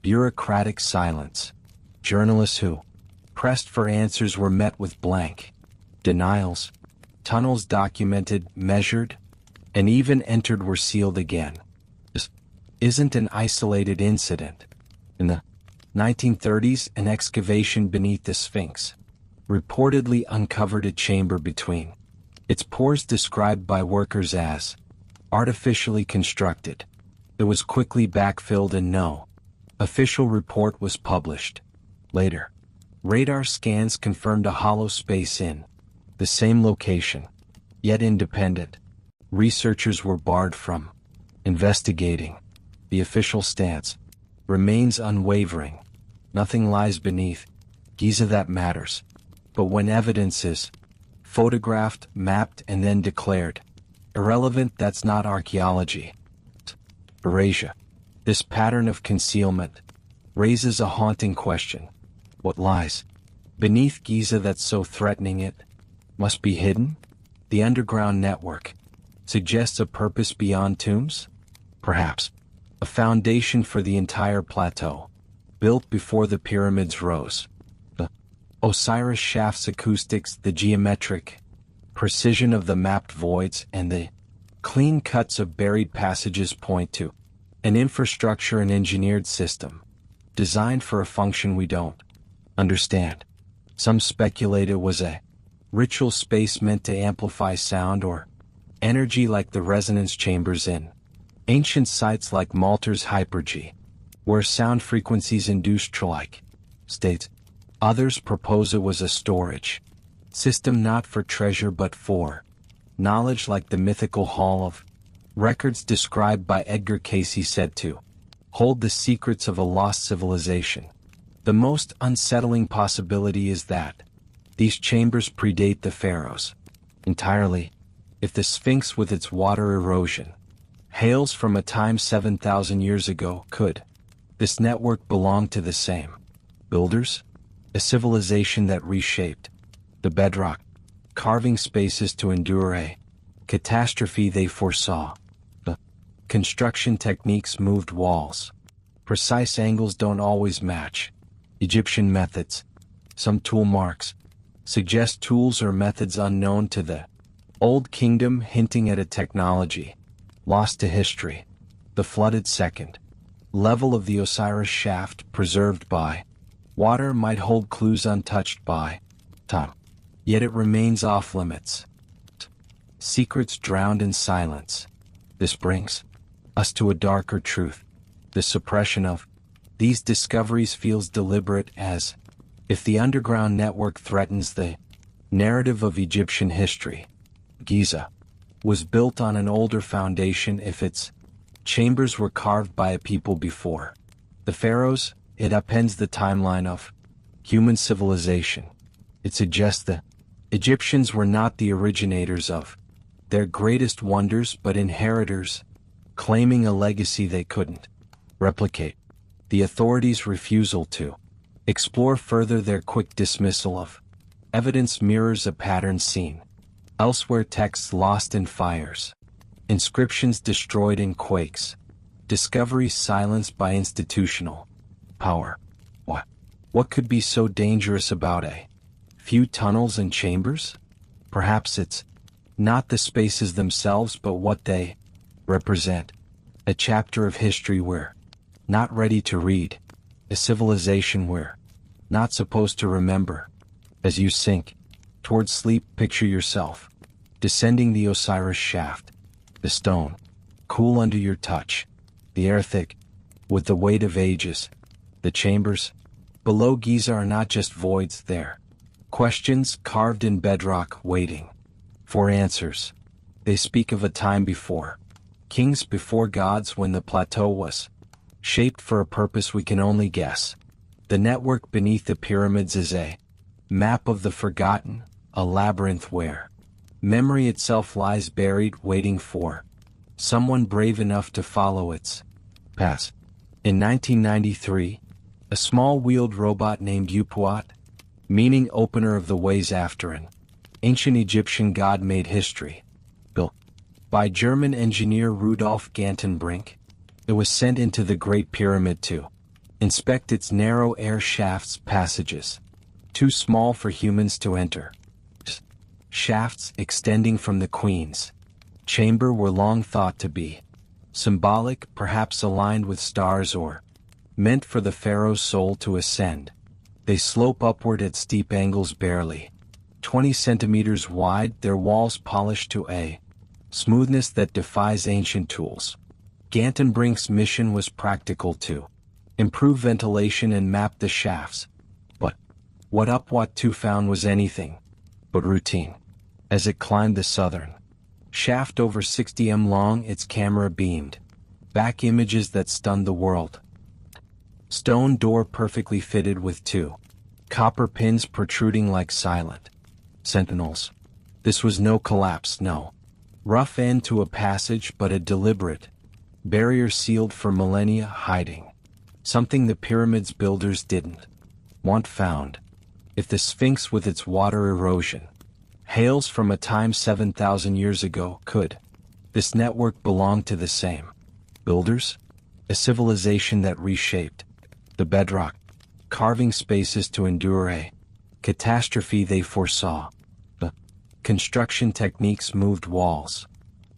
bureaucratic silence. Journalists who pressed for answers were met with blank denials. Tunnels documented, measured, and even entered were sealed again. This isn't an isolated incident. In the 1930s, an excavation beneath the Sphinx reportedly uncovered a chamber between its pores, described by workers as artificially constructed. It was quickly backfilled and no official report was published. Later, radar scans confirmed a hollow space in the same location, yet independent. Researchers were barred from investigating. The official stance remains unwavering. Nothing lies beneath Giza that matters. But when evidence is photographed, mapped, and then declared irrelevant, that's not archaeology. Erasure. This pattern of concealment raises a haunting question. What lies beneath Giza that's so threatening it must be hidden? The underground network suggests a purpose beyond tombs? Perhaps a foundation for the entire plateau, built before the pyramids rose. The Osiris shaft's acoustics, the geometric precision of the mapped voids, and the clean cuts of buried passages point to an infrastructure and engineered system designed for a function we don't understand. Some speculate it was a ritual space meant to amplify sound or energy, like the resonance chambers in ancient sites like Malta's hypergy, where sound frequencies induce trance-like states. Others propose it was a storage system not for treasure but for knowledge, like the mythical Hall of Records described by Edgar Cayce, said to hold the secrets of a lost civilization. The most unsettling possibility is that these chambers predate the pharaohs entirely. If the Sphinx with its water erosion hails from a time 7,000 years ago, could this network belong to the same builders? A civilization that reshaped the bedrock, carving spaces to endure a catastrophe they foresaw. The construction techniques moved walls. Precise angles don't always match Egyptian methods. Some tool marks suggest tools or methods unknown to the Old Kingdom, hinting at a technology lost to history. The flooded second level of the Osiris shaft, preserved by water, might hold clues untouched by time, yet it remains off limits. Secrets drowned in silence. This brings us to a darker truth. The suppression of these discoveries feels deliberate, as if the underground network threatens the narrative of Egyptian history. Giza was built on an older foundation. If its chambers were carved by a people before the pharaohs, it upends the timeline of human civilization. It suggests the Egyptians were not the originators of their greatest wonders but inheritors, claiming a legacy they couldn't replicate. The authorities' refusal to explore further, their quick dismissal of evidence, mirrors a pattern seen elsewhere. Texts lost in fires, inscriptions destroyed in quakes, discoveries silenced by institutional power. What could be so dangerous about a few tunnels and chambers? Perhaps it's not the spaces themselves but what they represent. A chapter of history we're not ready to read. A civilization we're not supposed to remember. As you sink towards sleep, picture yourself descending the Osiris shaft. The stone cool under your touch, the air thick with the weight of ages. The chambers below Giza are not just voids, they're questions carved in bedrock, waiting for answers. They speak of a time before kings, before gods, when the plateau was shaped for a purpose we can only guess. The network beneath the pyramids is a map of the forgotten, a labyrinth where memory itself lies buried, waiting for someone brave enough to follow its path. In 1993, a small wheeled robot named Upuat, meaning opener of the ways after an ancient Egyptian god, made history. Built by German engineer Rudolf Gantenbrink, it was sent into the Great Pyramid to inspect its narrow air shafts, passages too small for humans to enter. Shafts extending from the Queen's chamber were long thought to be symbolic, perhaps aligned with stars or meant for the pharaoh's soul to ascend. They slope upward at steep angles, barely 20 centimeters wide, their walls polished to a smoothness that defies ancient tools. Gantenbrink's mission was practical: to improve ventilation and map the shafts What Upwat-2 found was anything but routine. As it climbed the southern shaft over 60 m long, its camera beamed back images that stunned the world. Stone door perfectly fitted with two copper pins protruding like silent sentinels. This was no collapse, no rough end to a passage, but a deliberate barrier sealed for millennia, hiding something the pyramid's builders didn't want found. If the Sphinx with its water erosion hails from a time 7,000 years ago, could this network belong to the same builders? A civilization that reshaped the bedrock, carving spaces to endure a catastrophe they foresaw. The construction techniques moved walls.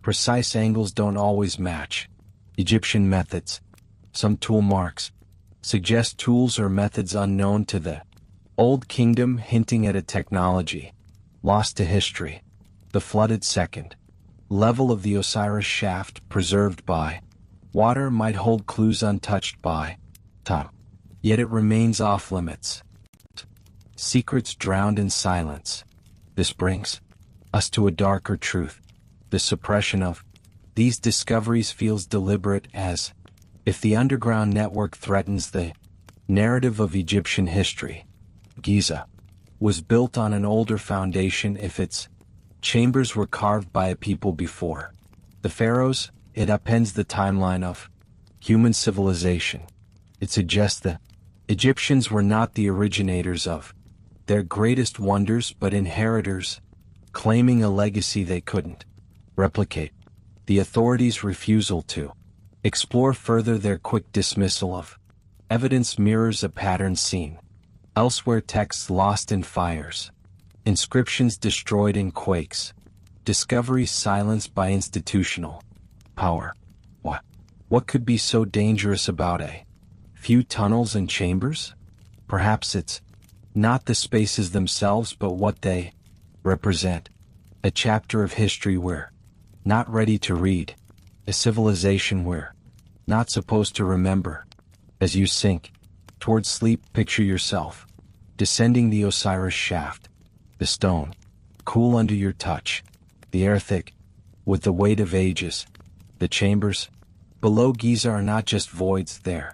Precise angles don't always match Egyptian methods. Some tool marks suggest tools or methods unknown to the Old Kingdom, hinting at a technology lost to history. The flooded second level of the Osiris shaft, preserved by water, might hold clues untouched by time, yet it remains off limits. Secrets drowned in silence. This brings us to a darker truth. The suppression of these discoveries feels deliberate, as if the underground network threatens the narrative of Egyptian history. Giza was built on an older foundation. If its chambers were carved by a people before the pharaohs, it upends the timeline of human civilization. It suggests the Egyptians were not the originators of their greatest wonders, but inheritors, claiming a legacy they couldn't replicate. The authorities' refusal to explore further, their quick dismissal of evidence, mirrors a pattern seen elsewhere. Texts lost in fires, inscriptions destroyed in quakes, discoveries silenced by institutional power. What could be so dangerous about a few tunnels and chambers? Perhaps it's not the spaces themselves, but what they represent. A chapter of history we're not ready to read. A civilization we're not supposed to remember. As you sink towards sleep, picture yourself descending the Osiris shaft. The stone cool under your touch, the air thick with the weight of ages. The chambers below Giza are not just voids, they're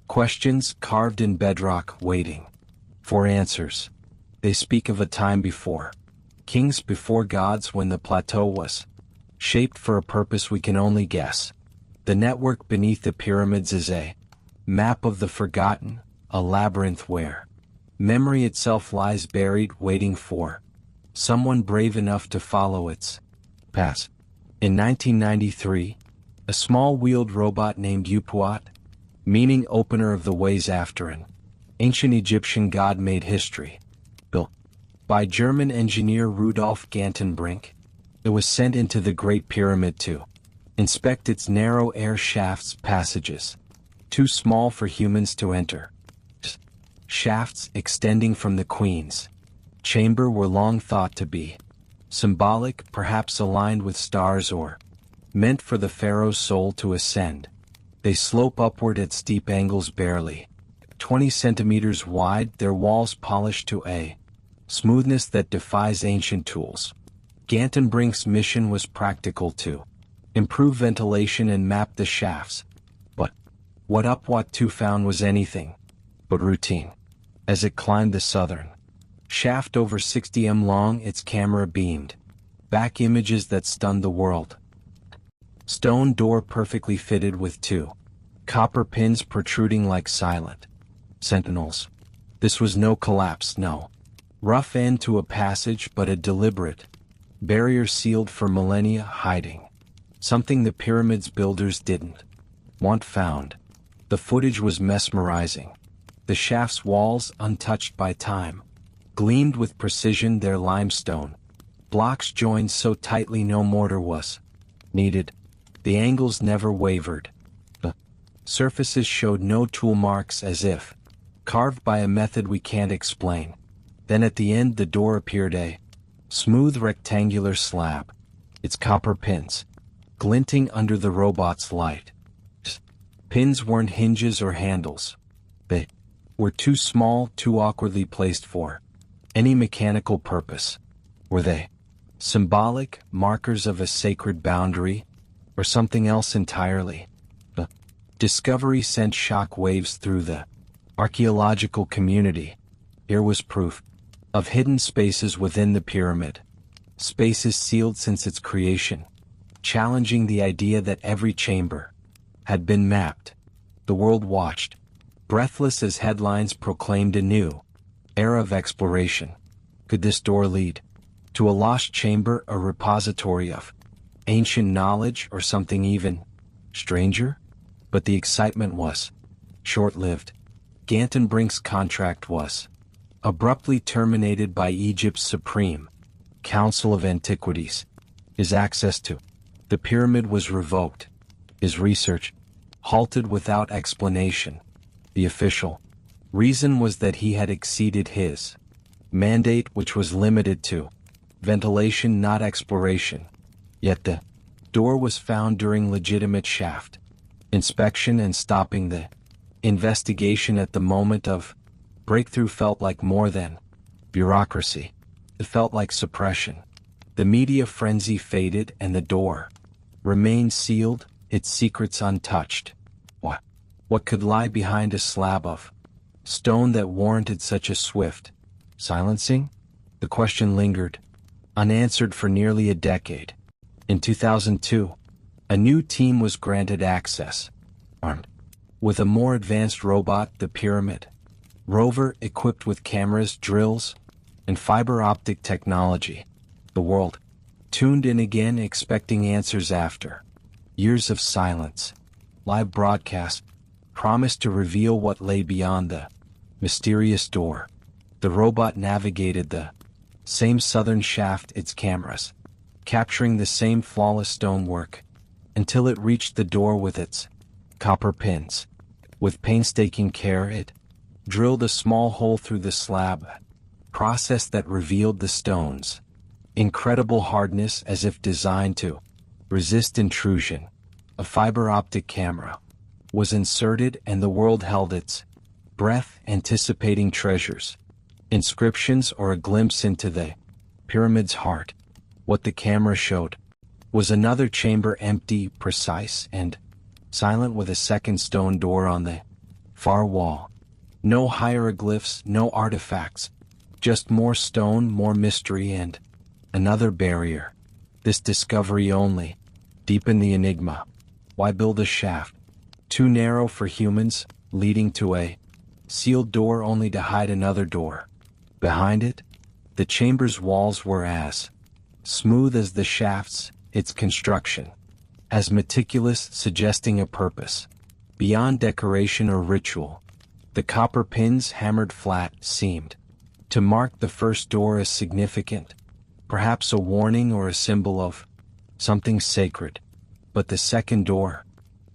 questions carved in bedrock, waiting for answers. They speak of a time before kings, before gods, when the plateau was shaped for a purpose we can only guess. The network beneath the pyramids is a map of the forgotten, a labyrinth where memory itself lies buried, waiting for someone brave enough to follow its path. In 1993, a small wheeled robot named Upwat, meaning opener of the ways after an ancient Egyptian god, made history. Built by German engineer Rudolf Gantenbrink, it was sent into the Great Pyramid to inspect its narrow air shafts, passages too small for humans to enter. Shafts extending from the Queen's chamber were long thought to be symbolic, perhaps aligned with stars, or meant for the pharaoh's soul to ascend. They slope upward at steep angles, barely 20 centimeters wide, their walls polished to a smoothness that defies ancient tools. Gantenbrink's mission was practical: to improve ventilation and map the shafts. But what Upwat-2 found was anything but routine. As it climbed the southern shaft over 60 m long, its camera beamed back images that stunned the world. Stone door perfectly fitted with two copper pins protruding like silent sentinels. This was no collapse, no rough end to a passage, but a deliberate barrier sealed for millennia, hiding something the pyramid's builders didn't want found. The footage was mesmerizing. The shaft's walls, untouched by time, gleamed with precision, their limestone blocks joined so tightly no mortar was needed. The angles never wavered. The surfaces showed no tool marks, as if carved by a method we can't explain. Then at the end, the door appeared, a smooth rectangular slab, its copper pins glinting under the robot's light. Pins weren't hinges or handles. They were too small, too awkwardly placed for any mechanical purpose. Were they symbolic markers of a sacred boundary, or something else entirely? The discovery sent shock waves through the archaeological community. Here was proof of hidden spaces within the pyramid, spaces sealed since its creation, challenging the idea that every chamber had been mapped. The world watched, breathless as headlines proclaimed a new era of exploration. Could this door lead to a lost chamber, a repository of ancient knowledge, or something even stranger? But the excitement was short-lived. Gantenbrink's contract was abruptly terminated by Egypt's Supreme Council of Antiquities. His access to the pyramid was revoked. His research halted without explanation. The official reason was that he had exceeded his mandate, which was limited to ventilation, not exploration. Yet the door was found during legitimate shaft inspection, and stopping the investigation at the moment of breakthrough felt like more than bureaucracy. It felt like suppression. The media frenzy faded and the door remained sealed, its secrets untouched. What could lie behind a slab of stone that warranted such a swift silencing? The question lingered, unanswered for nearly a decade. In 2002, a new team was granted access, armed with a more advanced robot, the Pyramid rover, equipped with cameras, drills, and fiber optic technology. The world tuned in again, expecting answers after years of silence. Live broadcast promised to reveal what lay beyond the mysterious door. The robot navigated the same southern shaft, its cameras capturing the same flawless stonework, until it reached the door with its copper pins. With painstaking care, it drilled a small hole through the slab, process that revealed the stone's incredible hardness, as if designed to resist intrusion. A fiber optic camera was inserted, and the world held its breath, anticipating treasures, inscriptions, or a glimpse into the pyramid's heart. What the camera showed was another chamber, empty, precise, and silent, with a second stone door on the far wall. No hieroglyphs, no artifacts, just more stone, more mystery, and another barrier. This discovery only deepened the enigma. Why build a shaft too narrow for humans, leading to a sealed door only to hide another door behind it? The chamber's walls were as smooth as the shafts, its construction as meticulous, suggesting a purpose beyond decoration or ritual. The copper pins, hammered flat, seemed to mark the first door as significant, perhaps a warning or a symbol of something sacred. But the second door,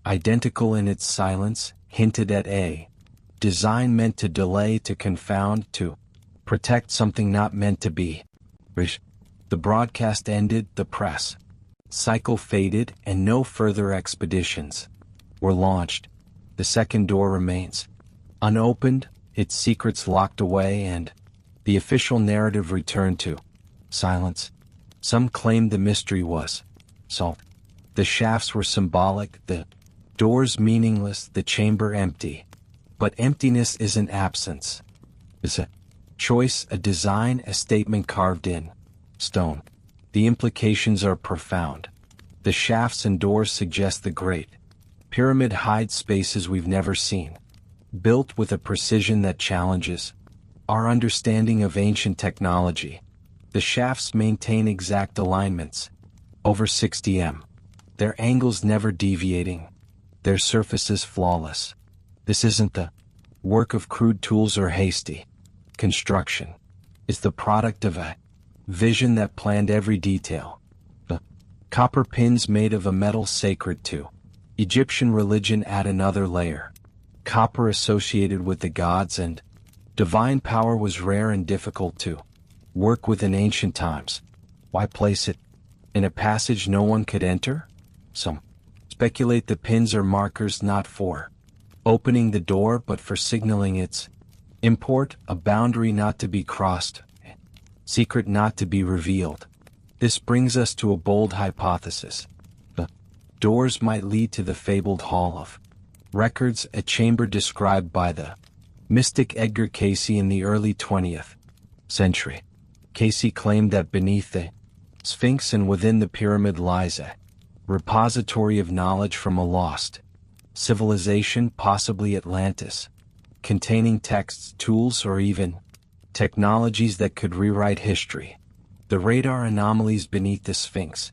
identical in its silence, hinted at a design meant to delay, to confound, to protect something not meant to be. The broadcast ended, the press cycle faded, and no further expeditions were launched. The second door remains unopened, its secrets locked away, and the official narrative returned to silence. Some claimed the mystery was solved. The shafts were symbolic, the doors meaningless, the chamber empty. But emptiness isn't absence. It's a choice, a design, a statement carved in stone. The implications are profound. The shafts and doors suggest the Great Pyramid hides spaces we've never seen, built with a precision that challenges our understanding of ancient technology. The shafts maintain exact alignments, over 60 m, their angles never deviating, their surfaces flawless. This isn't the work of crude tools or hasty construction. It's the product of a vision that planned every detail. The copper pins, made of a metal sacred to Egyptian religion, add another layer. Copper, associated with the gods and divine power, was rare and difficult to work with in ancient times. Why place it in a passage no one could enter? Some speculate the pins are markers not for opening the door but for signaling its import, a boundary not to be crossed, secret not to be revealed. This brings us to a bold hypothesis. The doors might lead to the fabled Hall of Records, a chamber described by the mystic Edgar Cayce in the early 20th century. Cayce claimed that beneath the Sphinx and within the pyramid lies a repository of knowledge from a lost civilization, possibly Atlantis, containing texts, tools, or even technologies that could rewrite history. The radar anomalies beneath the Sphinx,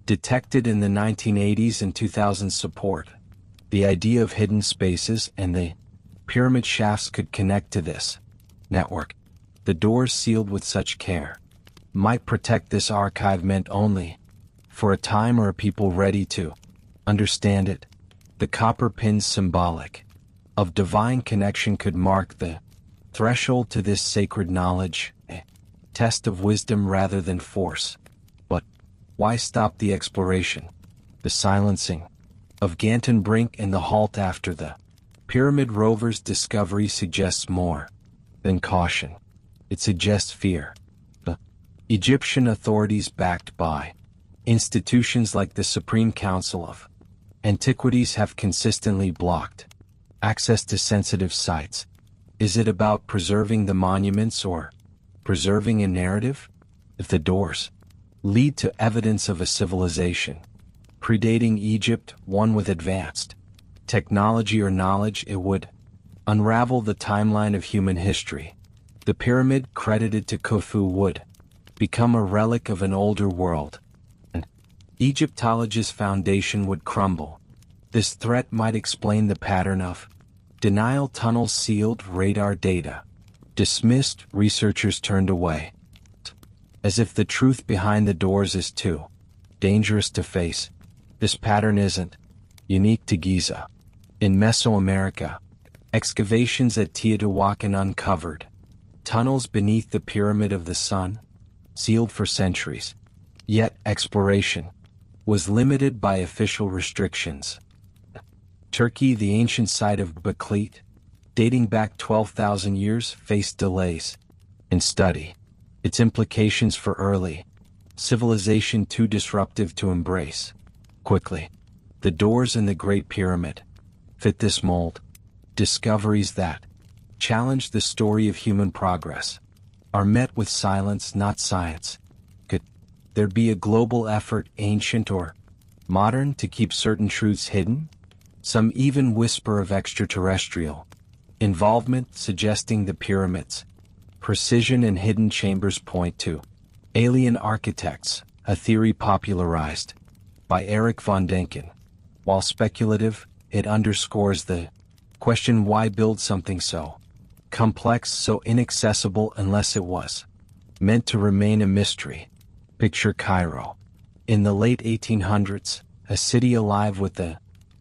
detected in the 1980s and 2000s, support the idea of hidden spaces, and the pyramid shafts could connect to this network. The doors, sealed with such care, might protect this archive, meant only for a time or a people ready to understand it. The copper pins, symbolic of divine connection, could mark the threshold to this sacred knowledge, a test of wisdom rather than force. But why stop the exploration? The silencing of Ganton Brink and the halt after the Pyramid Rovers' discovery suggests more than caution. It suggests fear. The Egyptian authorities, backed by institutions like the Supreme Council of Antiquities, have consistently blocked access to sensitive sites. Is it about preserving the monuments or preserving a narrative? If the doors lead to evidence of a civilization predating Egypt, one with advanced technology or knowledge, it would unravel the timeline of human history. The pyramid, credited to Khufu, would become a relic of an older world, and Egyptology's foundation would crumble. This threat might explain the pattern of denial tunnels, sealed, radar data dismissed, researchers turned away, as if the truth behind the doors is too dangerous to face. This pattern isn't unique to Giza. In Mesoamerica, excavations at Teotihuacan uncovered tunnels beneath the Pyramid of the Sun, sealed for centuries. Yet exploration was limited by official restrictions. Turkey, the ancient site of Baklit, dating back 12,000 years, faced delays in study. Its implications for early civilization too disruptive to embrace quickly. The doors in the Great Pyramid fit this mold. Discoveries that challenge the story of human progress are met with silence, not science. Could there be a global effort, ancient or modern, to keep certain truths hidden? Some even whisper of extraterrestrial involvement, suggesting the pyramids' precision and hidden chambers point to alien architects, a theory popularized by Eric von Denken. While speculative, it underscores the question: why build something so complex, so inaccessible, unless it was meant to remain a mystery? Picture Cairo in the late 1800s, a city alive with the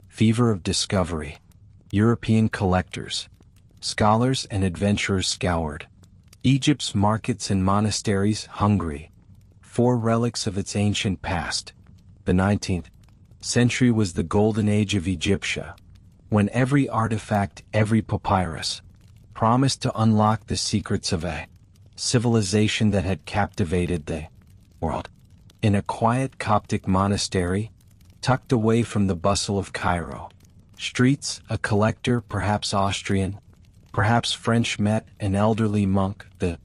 fever of discovery. European collectors, scholars, and adventurers scoured Egypt's markets and monasteries, hungry for relics of its ancient past. The 19th century was the golden age of Egyptia, when every artifact, every papyrus, promised to unlock the secrets of a civilization that had captivated the world. In a quiet Coptic monastery, tucked away from the bustle of Cairo streets, a collector, perhaps Austrian, perhaps French, met an elderly monk, the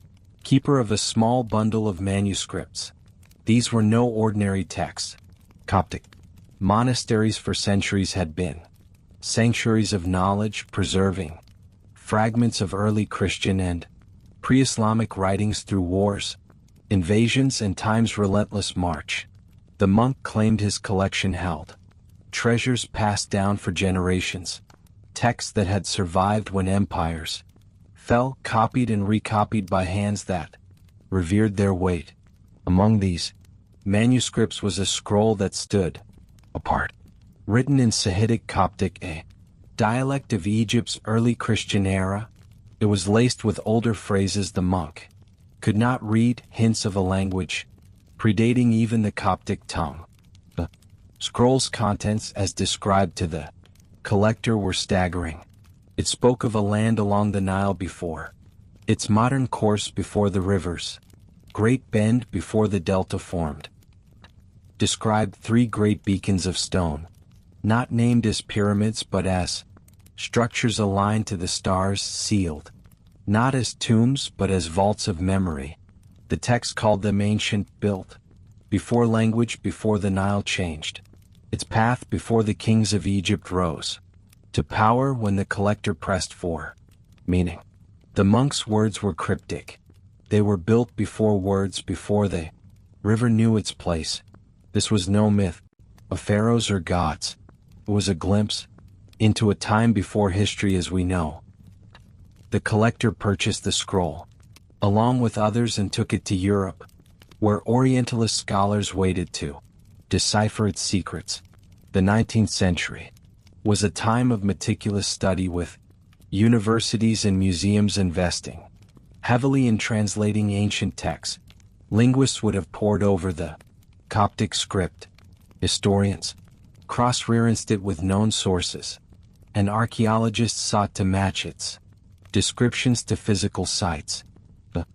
keeper of a small bundle of manuscripts. These were no ordinary texts. Coptic monasteries for centuries had been sanctuaries of knowledge, preserving fragments of early Christian and pre-Islamic writings through wars, invasions, and time's relentless march. The monk claimed his collection held treasures passed down for generations, texts that had survived when empires fell, copied and recopied by hands that revered their weight. Among these manuscripts was a scroll that stood apart, written in Sahidic Coptic, a dialect of Egypt's early Christian era. It was laced with older phrases the monk could not read, hints of a language predating even the Coptic tongue. The scroll's contents, as described to the collector, were staggering. It spoke of a land along the Nile before its modern course, before the rivers Great Bend before the delta formed. Described 3 great beacons of stone, not named as pyramids but as structures aligned to the stars, sealed, not as tombs but as vaults of memory. The text called them ancient, built before language, before the Nile changed its path, before the kings of Egypt rose to power, when the collector pressed for meaning. The monks' words were cryptic. They were built before words, before the river knew its place. This was no myth of pharaohs or gods. It was a glimpse into a time before history as we know. The collector purchased the scroll, along with others, and took it to Europe, where Orientalist scholars waited to decipher its secrets. The 19th century was a time of meticulous study, with universities and museums investing heavily in translating ancient texts. Linguists would have pored over the Coptic script. Historians cross-referenced it with known sources, and archaeologists sought to match its descriptions to physical sites. The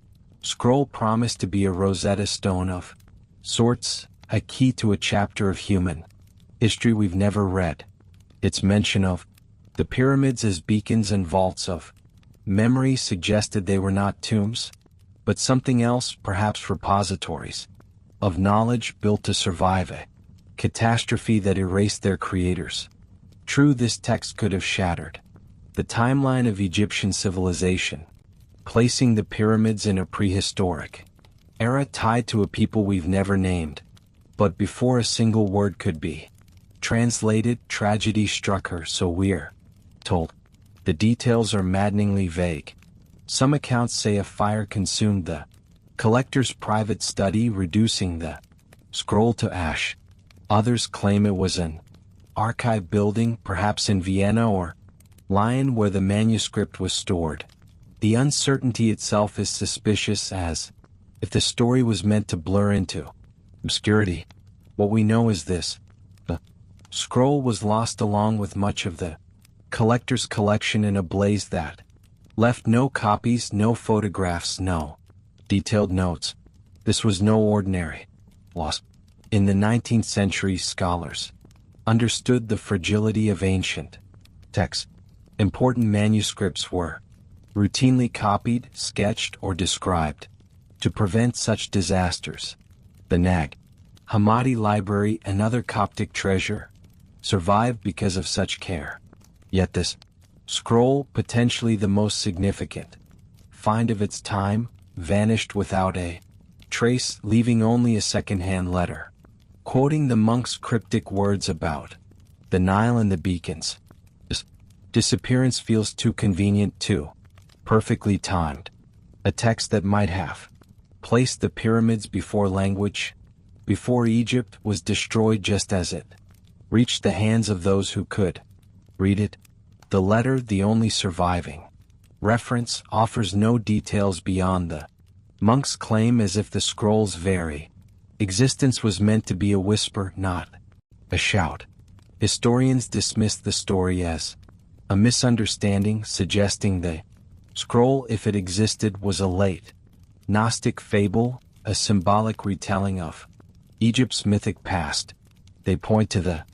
scroll promised to be a Rosetta Stone of sorts, a key to a chapter of human history we've never read. Its mention of the pyramids as beacons and vaults of memory suggested they were not tombs, but something else, perhaps repositories of knowledge built to survive a catastrophe that erased their creators. True, this text could have shattered the timeline of Egyptian civilization, placing the pyramids in a prehistoric era tied to a people we've never named. But before a single word could be translated, tragedy struck her, so we're told. The details are maddeningly vague. Some accounts say a fire consumed the collector's private study, reducing the scroll to ash. Others claim it was an archive building, perhaps in Vienna or Lyon, where the manuscript was stored. The uncertainty itself is suspicious, as if the story was meant to blur into obscurity. What we know is this: the scroll was lost along with much of the collector's collection in a blaze that left no copies, no photographs, no detailed notes. This was no ordinary loss. In the 19th century, scholars understood the fragility of ancient texts. Important manuscripts were routinely copied, sketched, or described to prevent such disasters. The Nag Hammadi Library, another Coptic treasure, survived because of such care. Yet this scroll, potentially the most significant find of its time, vanished without a trace, leaving only a second-hand letter quoting the monk's cryptic words about the Nile and the beacons. This disappearance feels too convenient, too perfectly timed. A text that might have placed the pyramids before language, before Egypt was destroyed, just as it reached the hands of those who could read it. The letter, the only surviving reference, offers no details beyond the monk's claim, as if the scroll's very existence was meant to be a whisper, not a shout. Historians dismissed the story as a misunderstanding, suggesting the scroll, if it existed, was a late Gnostic fable, a symbolic retelling of Egypt's mythic past. They point to the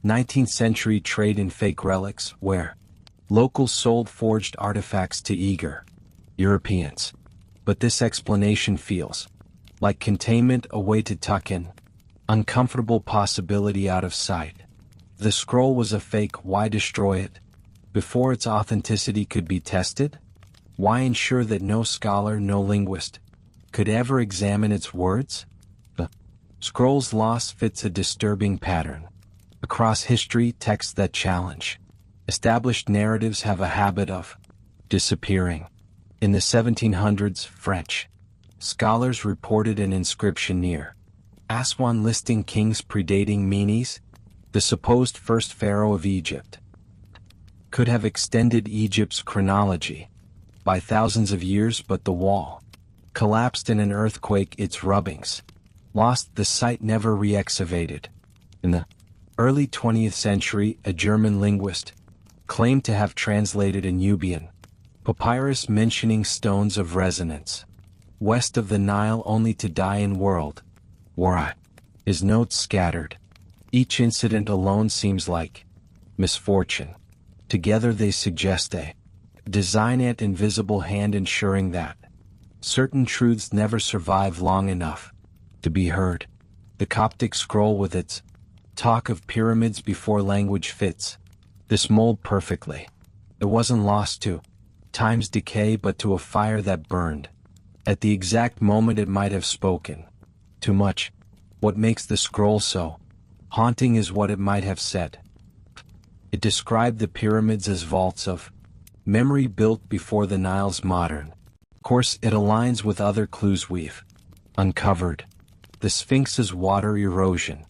19th century trade in fake relics, where locals sold forged artifacts to eager Europeans. But this explanation feels like containment, a way to tuck an uncomfortable possibility out of sight. If the scroll was a fake, why destroy it before its authenticity could be tested? Why ensure that no scholar, no linguist could ever examine its words? The scroll's loss fits a disturbing pattern across history. Texts that challenge established narratives have a habit of disappearing. In the 1700s, French scholars reported an inscription near Aswan listing kings predating Menes, the supposed first pharaoh of Egypt. Could have extended Egypt's chronology by thousands of years, but the wall collapsed in an earthquake, its rubbings lost, the site never re-excavated. In the early 20th century, a German linguist claimed to have translated a Nubian papyrus mentioning stones of resonance west of the Nile only to die in World War I. His notes scattered. Each incident alone seems like misfortune. Together they suggest a design at invisible hand ensuring that certain truths never survive long enough to be heard. The Coptic scroll with its talk of pyramids before language fits this mold perfectly. It wasn't lost to time's decay but to a fire that burned at the exact moment it might have spoken. Too much. What makes the scroll so haunting is what it might have said. It described the pyramids as vaults of memory built before the Nile's modern course. It aligns with other clues we've uncovered. The Sphinx's water erosion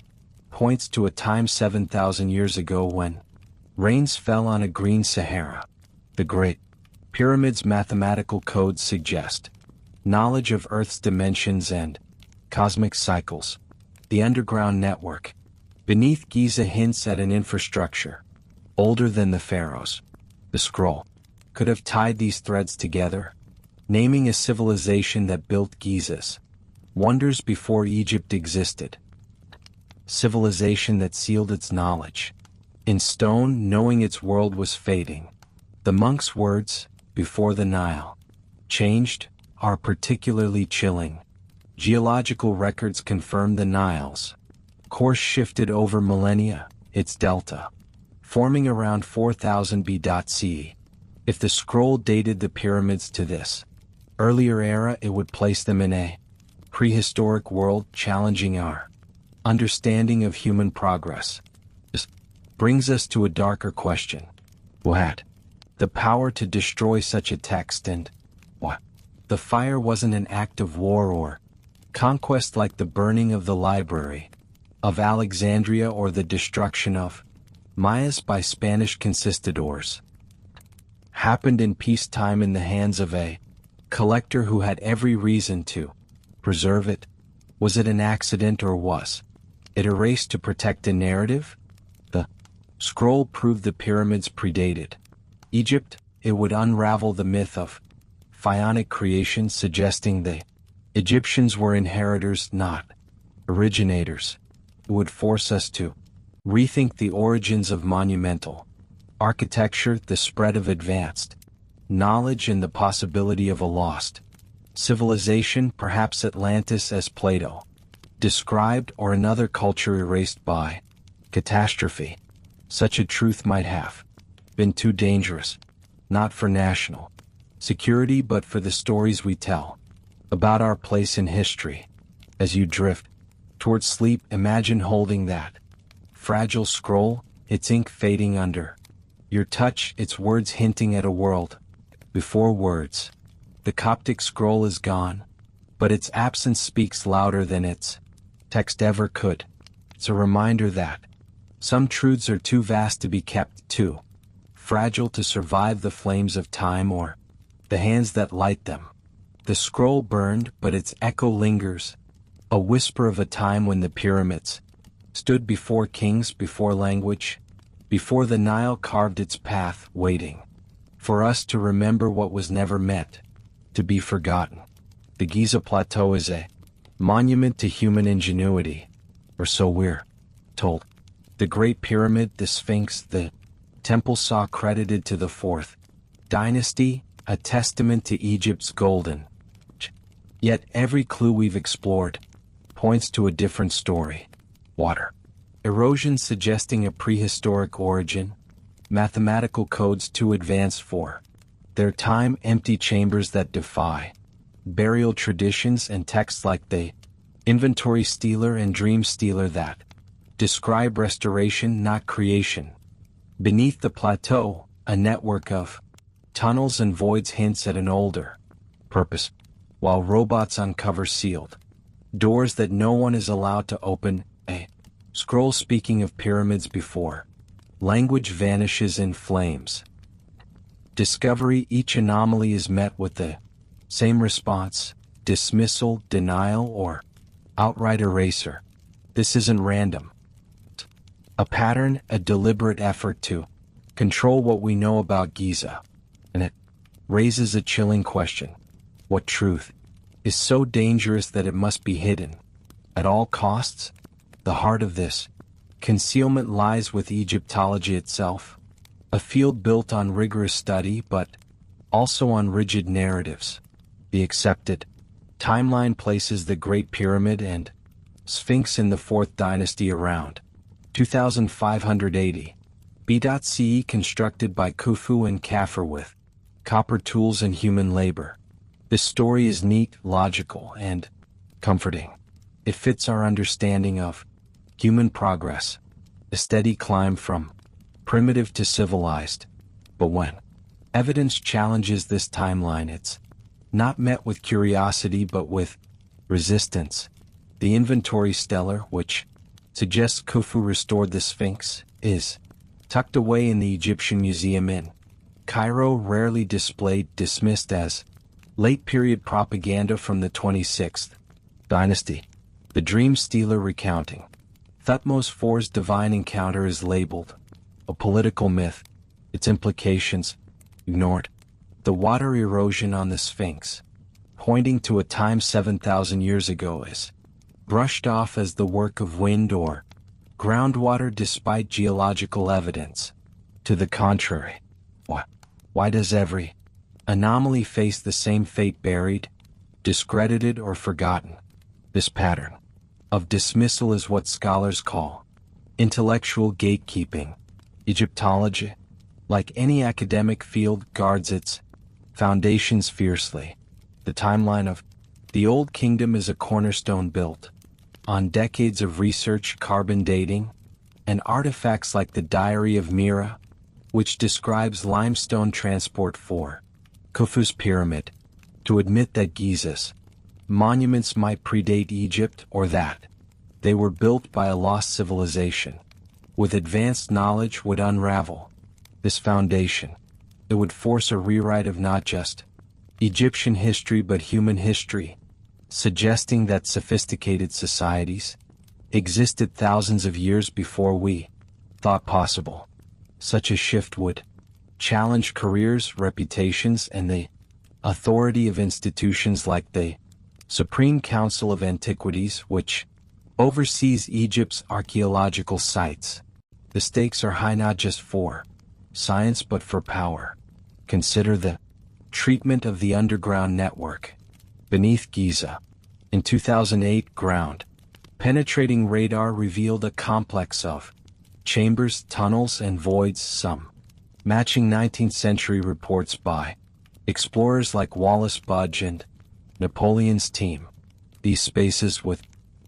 points to a time 7,000 years ago when rains fell on a green Sahara. The Great Pyramid's mathematical codes suggest knowledge of Earth's dimensions and cosmic cycles. The underground network beneath Giza hints at an infrastructure older than the pharaohs. The scroll could have tied these threads together, naming a civilization that built Giza's wonders before Egypt existed. Civilization that sealed its knowledge in stone, knowing its world was fading. The monk's words, before the Nile changed, are particularly chilling. Geological records confirm the Nile's course shifted over millennia, its delta forming around 4000 BC. If the scroll dated the pyramids to this earlier era, it would place them in a prehistoric world, challenging our understanding of human progress. This brings us to a darker question. Who had the power to destroy such a text, and what? The fire wasn't an act of war or conquest like the burning of the Library of Alexandria or the destruction of Mayas by Spanish conquistadors. Happened in peacetime in the hands of a collector who had every reason to preserve it. Was it an accident or was it erased to protect a narrative? The scroll proved the pyramids predated Egypt. It would unravel the myth of pharaonic creation, suggesting the Egyptians were inheritors, not originators. It would force us to rethink the origins of monumental architecture, the spread of advanced knowledge, and the possibility of a lost civilization, perhaps Atlantis as Plato described, or another culture erased by catastrophe. Such a truth might have been too dangerous, not for national security but for the stories we tell about our place in history. As you drift towards sleep, imagine holding that fragile scroll, its ink fading under your touch, its words hinting at a world before words. The Coptic scroll is gone, but its absence speaks louder than its text ever could. It's a reminder that some truths are too vast to be kept, too fragile to survive the flames of time or the hands that light them. The scroll burned, but its echo lingers, a whisper of a time when the pyramids stood before kings, before language, before the Nile carved its path, waiting for us to remember what was never meant to be forgotten. The Giza Plateau is a monument to human ingenuity, or so we're told. The Great Pyramid, the Sphinx, the temple saw credited to the Fourth Dynasty, a testament to Egypt's golden age. Yet every clue we've explored points to a different story. Water erosion suggesting a prehistoric origin, mathematical codes too advanced for their time, empty chambers that defy burial traditions, and texts like the Inventory Stealer and Dream Stealer that describe restoration, not creation. Beneath the plateau, a network of tunnels and voids hints at an older purpose, while robots uncover sealed doors that no one is allowed to open. A scroll speaking of pyramids before language vanishes in flames. Discovery, each anomaly is met with the same response: dismissal, denial, or outright erasure. This isn't random. A pattern, a deliberate effort to control what we know about Giza. And it raises a chilling question. What truth is so dangerous that it must be hidden at all costs? The heart of this concealment lies with Egyptology itself, a field built on rigorous study but also on rigid narratives. The accepted timeline places the Great Pyramid and Sphinx in the 4th dynasty around 2580 BCE, constructed by Khufu and Khafre with copper tools and human labor. This story is neat, logical, and comforting. It fits our understanding of human progress, a steady climb from primitive to civilized. But when evidence challenges this timeline, it's not met with curiosity but with resistance. The inventory stellar, which suggests Khufu restored the Sphinx, is tucked away in the Egyptian Museum in Cairo, rarely displayed, dismissed as late-period propaganda from the 26th dynasty. The Dream Stealer recounting Thutmose IV's divine encounter is labeled a political myth, its implications ignored. The water erosion on the Sphinx, pointing to a time 7,000 years ago, is brushed off as the work of wind or groundwater despite geological evidence to the contrary. Why does every anomaly face the same fate? Buried, discredited, or forgotten? This pattern of dismissal is what scholars call intellectual gatekeeping. Egyptology, like any academic field, guards its foundations fiercely. The timeline of the Old Kingdom is a cornerstone built on decades of research, carbon dating, and artifacts like the Diary of Mira, which describes limestone transport for Khufu's pyramid. To admit that Giza's monuments might predate Egypt, or that they were built by a lost civilization with advanced knowledge, would unravel this foundation. It would force a rewrite of not just Egyptian history but human history, suggesting that sophisticated societies existed thousands of years before we thought possible. Such a shift would challenge careers, reputations, and the authority of institutions like the Supreme Council of Antiquities, which oversees Egypt's archaeological sites. The stakes are high not just for science but for power. Consider the treatment of the underground network beneath Giza. In 2008, ground-penetrating radar revealed a complex of chambers, tunnels, and voids, some matching 19th century reports by explorers like Wallace Budge and Napoleon's team. These spaces, with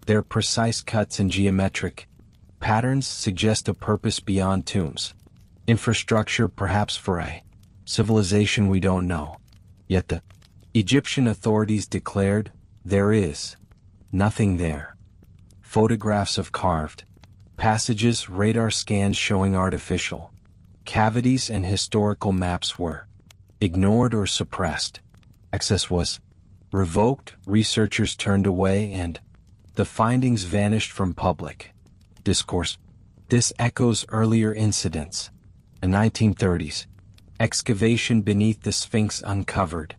their precise cuts and geometric patterns, suggest a purpose beyond tombs. Infrastructure, perhaps for a civilization we don't know. Yet the Egyptian authorities declared there is nothing there. Photographs of carved passages, radar scans showing artificial cavities, and historical maps were ignored or suppressed. Access was revoked, researchers turned away, and the findings vanished from public discourse. This echoes earlier incidents. A 1930s excavation beneath the Sphinx uncovered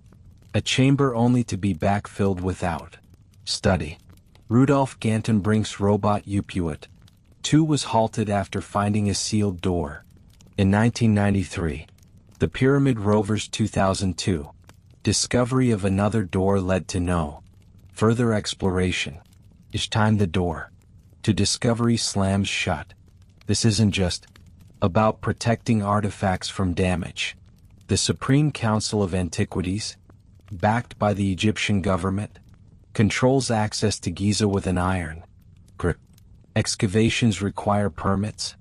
a chamber only to be backfilled without study. Rudolf Gantenbrink's robot Upuit 2 was halted after finding a sealed door. In 1993, the Pyramid Rover's 2002 discovery of another door led to no further exploration. Each time the door to discovery slams shut. This isn't just about protecting artifacts from damage. The Supreme Council of Antiquities, backed by the Egyptian government, controls access to Giza with an iron grip. Excavations require permits,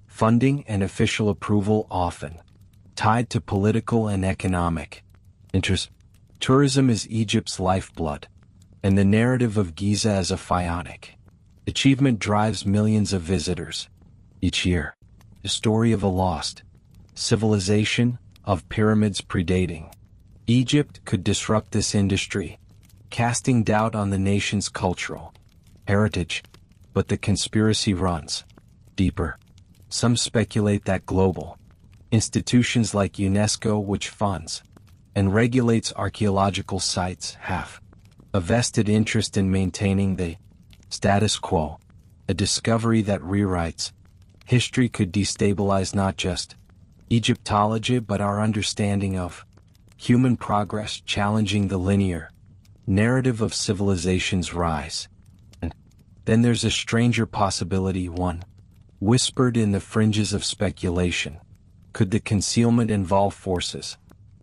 funding, and official approval, often tied to political and economic interests. Tourism is Egypt's lifeblood, and the narrative of Giza as a pharaonic achievement drives millions of visitors each year. The story of a lost civilization, of pyramids predating Egypt, could disrupt this industry, casting doubt on the nation's cultural heritage. But the conspiracy runs deeper. Some speculate that global institutions like UNESCO, which funds and regulates archaeological sites, have a vested interest in maintaining the status quo, a discovery that rewrites history could destabilize not just Egyptology but our understanding of human progress, challenging the linear narrative of civilization's rise. And then there's a stranger possibility, one whispered in the fringes of speculation. Could the concealment involve forces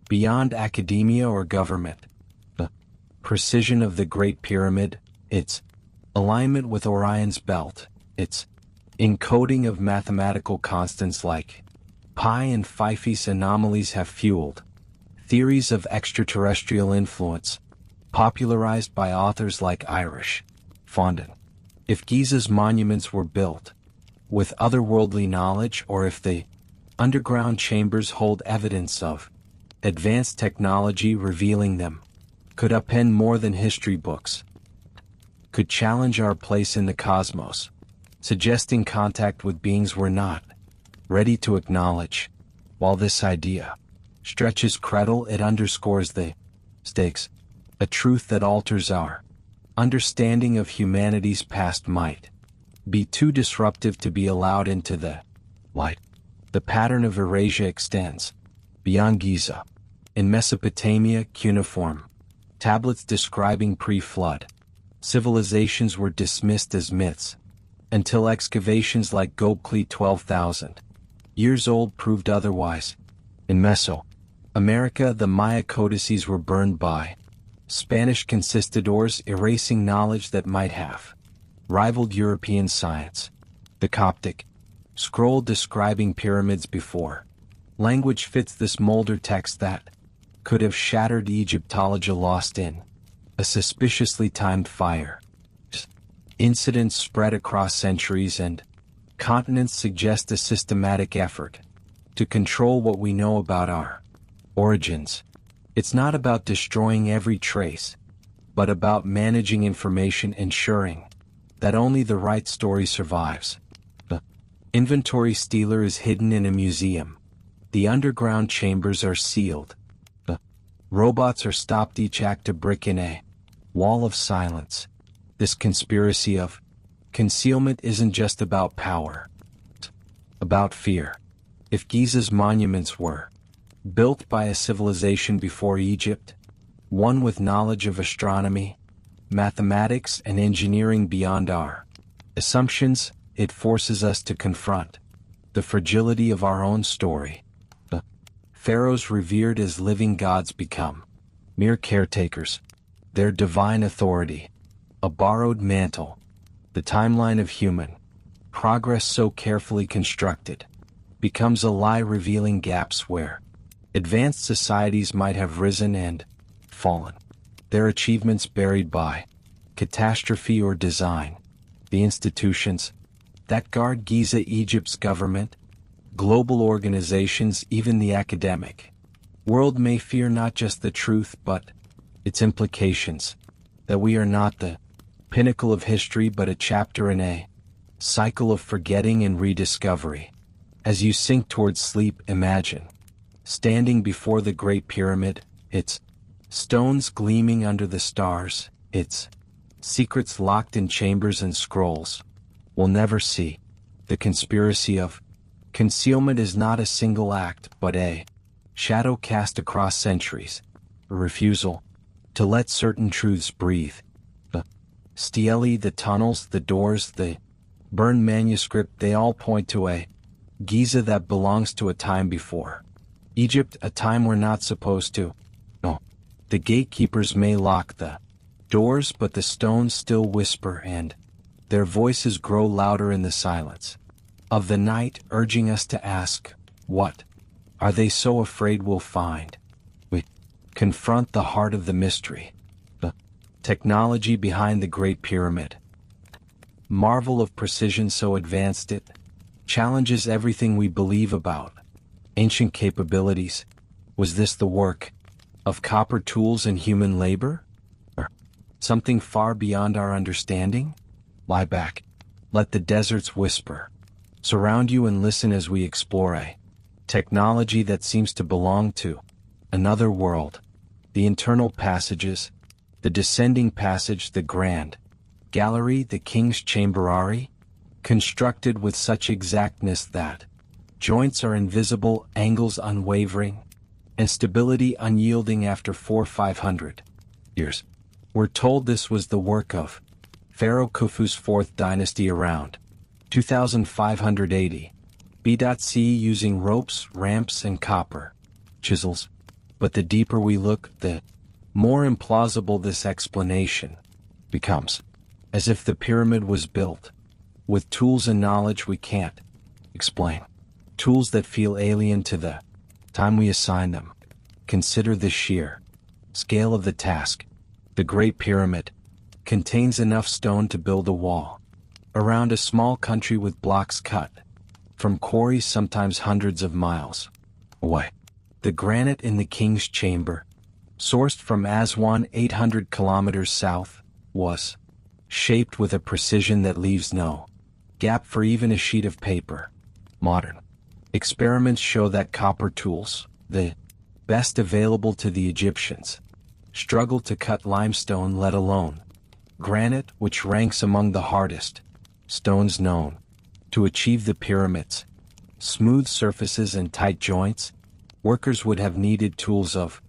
beyond academia or government? The precision of the Great Pyramid, its alignment with Orion's belt, its encoding of mathematical constants like pi and Pfeiffer's anomalies have fueled theories of extraterrestrial influence, popularized by authors like Irish Fondon. If Giza's monuments were built with otherworldly knowledge, or if the underground chambers hold evidence of advanced technology revealing them, could upend more than history books, could challenge our place in the cosmos, suggesting contact with beings we're not ready to acknowledge. While this idea stretches credit, it underscores the stakes, a truth that alters our understanding of humanity's past might be too disruptive to be allowed into the light. The pattern of Eurasia extends beyond Giza. In Mesopotamia, cuneiform tablets describing pre-flood civilizations were dismissed as myths, until excavations like Göbekli 12,000 years old proved otherwise. In Mesoamerica, the Maya codices were burned by Spanish conquistadors, erasing knowledge that might have rivaled European science. The Coptic scroll describing pyramids before language fits this Mulder text that could have shattered Egyptology, lost in a suspiciously timed fire. Incidents spread across centuries and continents suggest a systematic effort to control what we know about our origins. It's not about destroying every trace, but about managing information, ensuring that only the right story survives. The inventory stealer is hidden in a museum. The underground chambers are sealed. The robots are stopped, each act a brick in a wall of silence. This conspiracy of concealment isn't just about power, it's about fear. If Giza's monuments were built by a civilization before Egypt, one with knowledge of astronomy, mathematics, and engineering beyond our assumptions, it forces us to confront the fragility of our own story. The pharaohs revered as living gods become mere caretakers. Their divine authority, a borrowed mantle. The timeline of human progress, so carefully constructed, becomes a lie, revealing gaps where advanced societies might have risen and fallen, their achievements buried by catastrophe or design. The institutions that guard Giza, Egypt's government, global organizations, even the academic world may fear not just the truth but its implications, that we are not the pinnacle of history but a chapter in a cycle of forgetting and rediscovery. As you sink towards sleep, imagine standing before the Great Pyramid, its stones gleaming under the stars, its secrets locked in chambers and scrolls we'll never see. The conspiracy of concealment is not a single act but a shadow cast across centuries, a refusal to let certain truths breathe. The stelae, the tunnels, the doors, the burned manuscript, they all point to a Giza that belongs to a time before Egypt, a time we're not supposed to know. The gatekeepers may lock the doors, but the stones still whisper, and their voices grow louder in the silence of the night, urging us to ask, what are they so afraid we'll find? We confront the heart of the mystery, the technology behind the Great Pyramid. Marvel of precision so advanced it challenges everything we believe about ancient capabilities. Was this the work of copper tools and human labor? Or something far beyond our understanding? Lie back. Let the deserts whisper. Surround you and listen as we explore a technology that seems to belong to another world. The internal passages, The descending passage, the grand gallery, the king's chamberary, constructed with such exactness that joints are invisible, angles unwavering, and stability unyielding after 400-500 years. We're told this was the work of Pharaoh Khufu's fourth dynasty around 2580 BC using ropes, ramps, and copper chisels. But the deeper we look, the more implausible this explanation becomes, as if the pyramid was built with tools and knowledge we can't explain, tools that feel alien to the time we assign them. Consider the sheer scale of the task. The Great Pyramid contains enough stone to build a wall around a small country with blocks cut from quarries sometimes hundreds of miles away. The granite in the king's chamber, sourced from Aswan 800 kilometers south, was shaped with a precision that leaves no gap for even a sheet of paper. Modern experiments show that copper tools, the best available to the Egyptians, struggle to cut limestone, let alone granite, which ranks among the hardest stones known. To achieve the pyramid's smooth surfaces and tight joints, workers would have needed tools of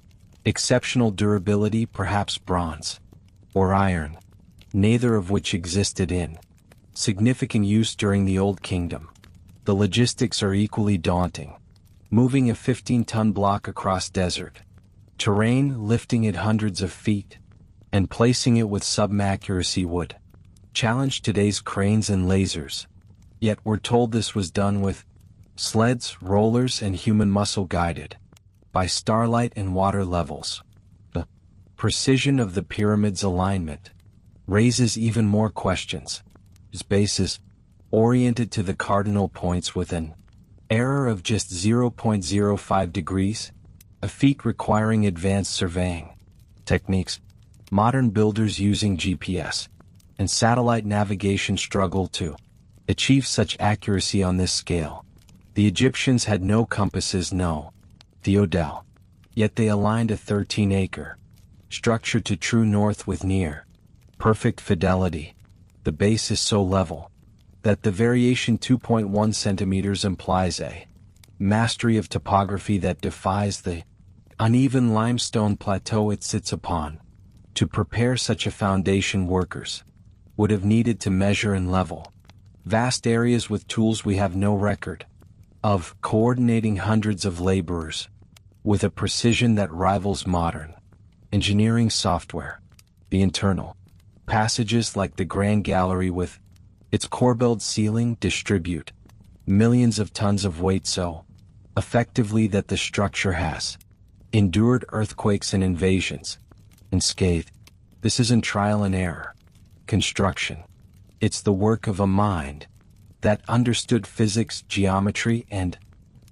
exceptional durability, perhaps bronze or iron, neither of which existed in significant use during the Old Kingdom. The logistics are equally daunting. Moving a 15-ton block across desert terrain, lifting it hundreds of feet, and placing it with some accuracy would challenge today's cranes and lasers. Yet we're told this was done with sleds, rollers, and human muscle, guided by starlight and water levels. The precision of the pyramid's alignment raises even more questions. Its base is oriented to the cardinal points with an error of just 0.05 degrees, a feat requiring advanced surveying techniques. Modern builders using GPS and satellite navigation struggle to achieve such accuracy on this scale. The Egyptians had no compasses, no theodel, yet they aligned a 13-acre structure to true north with near perfect fidelity. The base is so level that the variation 2.1 centimeters implies a mastery of topography that defies the uneven limestone plateau it sits upon. To prepare such a foundation, workers would have needed to measure and level vast areas with tools we have no record of, coordinating hundreds of laborers with a precision that rivals modern engineering software. The internal passages, like the Grand Gallery with its corbelled ceiling, distribute millions of tons of weight so effectively that the structure has endured earthquakes and invasions unscathed. This isn't trial and error construction. It's the work of a mind that understood physics, geometry, and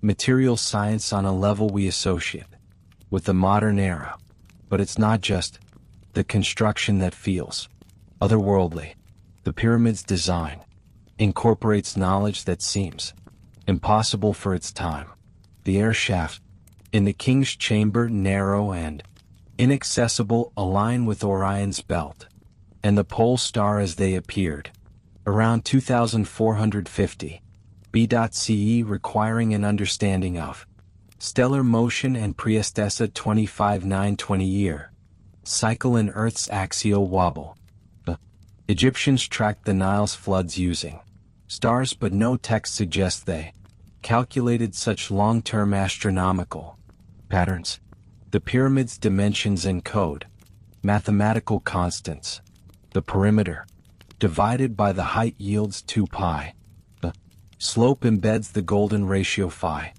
material science on a level we associate with the modern era. But it's not just the construction that feels otherworldly. The pyramid's design incorporates knowledge that seems impossible for its time. The air shaft in the king's chamber, narrow and inaccessible, align with Orion's belt and the pole star as they appeared around 2450 BCE, requiring an understanding of stellar motion and priestessa 25/9/20 year cycle in Earth's axial wobble. The Egyptians tracked the Nile's floods using stars, but no text suggests they calculated such long-term astronomical patterns. The pyramid's dimensions encode mathematical constants. The perimeter divided by the height yields 2 pi. The slope embeds the golden ratio phi.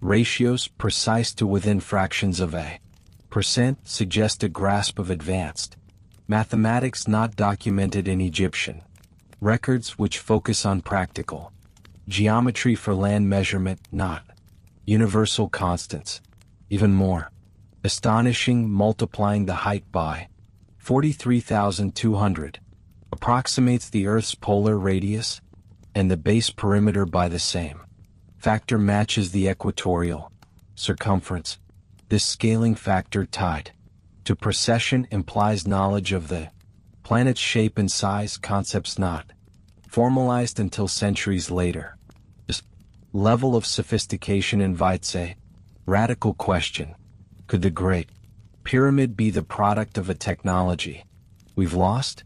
Ratios, precise to within fractions of a percent, suggest a grasp of advanced mathematics not documented in Egyptian records, which focus on practical geometry for land measurement, not universal constants. Even more astonishing, multiplying the height by 43,200 approximates the Earth's polar radius, and the base perimeter by the same factor matches the equatorial circumference. This scaling factor, tied To precession implies knowledge of the planet's shape and size, concepts not formalized until centuries later. This level of sophistication invites a radical question. Could the Great Pyramid be the product of a technology we've lost,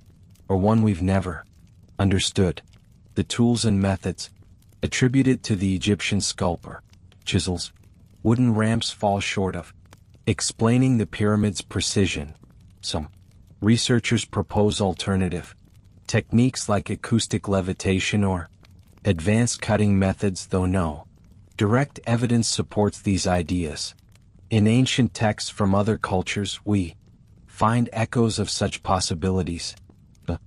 or one we've never understood? The tools and methods attributed to the Egyptian sculptor, chisels, wooden ramps, fall short of explaining the pyramid's precision. Some researchers propose alternative techniques like acoustic levitation or advanced cutting methods, though no direct evidence supports these ideas. In ancient texts from other cultures, we find echoes of such possibilities. The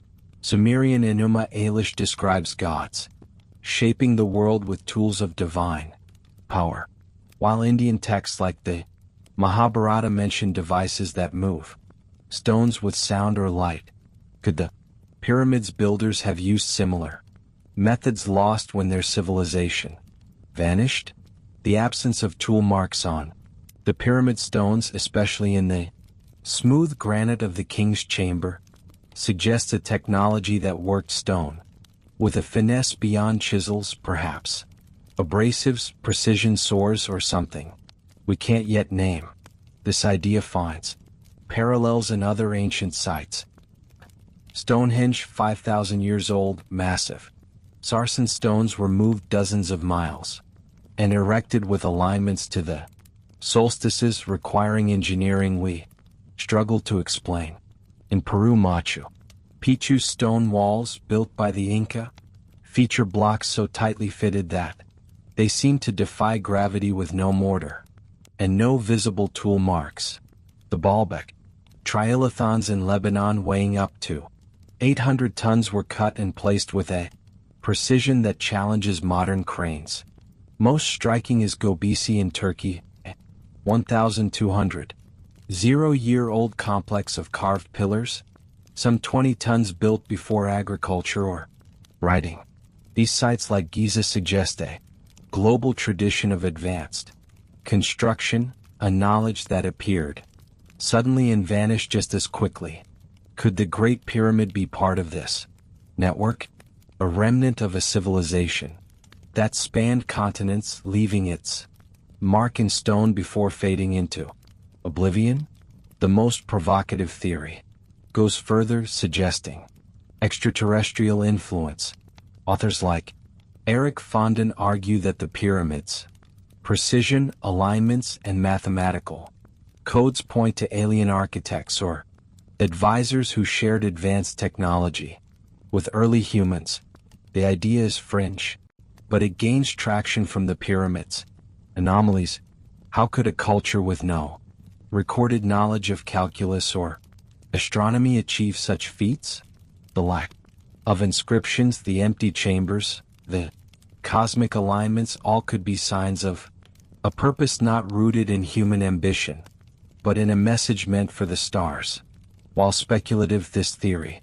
Sumerian Enuma Elish describes gods shaping the world with tools of divine power, while Indian texts like the Mahabharata mention devices that move stones with sound or light. Could the pyramid's builders have used similar methods lost when their civilization vanished? The absence of tool marks on the pyramid stones, especially in the smooth granite of the king's chamber, suggests a technology that worked stone with a finesse beyond chisels, perhaps abrasives, precision saws, or something we can't yet name. This idea finds parallels in other ancient sites. Stonehenge, 5,000 years old, massive sarsen stones were moved dozens of miles and erected with alignments to the solstices, requiring engineering we struggle to explain. In Peru, Machu Picchu's stone walls, built by the Inca, feature blocks so tightly fitted that they seem to defy gravity, with no mortar and no visible tool marks. The Baalbek trilithons in Lebanon, weighing up to 800 tons, were cut and placed with a precision that challenges modern cranes. Most striking is Gobisi in Turkey, a 1,200-year-old complex of carved pillars, some 20 tons, built before agriculture or writing. These sites, like Giza, suggest a global tradition of advanced construction, a knowledge that appeared suddenly and vanished just as quickly. Could the Great Pyramid be part of this network, a remnant of a civilization that spanned continents, leaving its mark in stone before fading into oblivion? The most provocative theory goes further, suggesting extraterrestrial influence. Authors like Eric Fondon argue that the pyramids' precision, alignments, and mathematical codes point to alien architects or advisors who shared advanced technology with early humans. The idea is fringe, but it gains traction from the pyramids' anomalies. How could a culture with no recorded knowledge of calculus or astronomy achieve such feats? The lack of inscriptions, the empty chambers, the cosmic alignments, all could be signs of a purpose not rooted in human ambition, but in a message meant for the stars. While speculative, this theory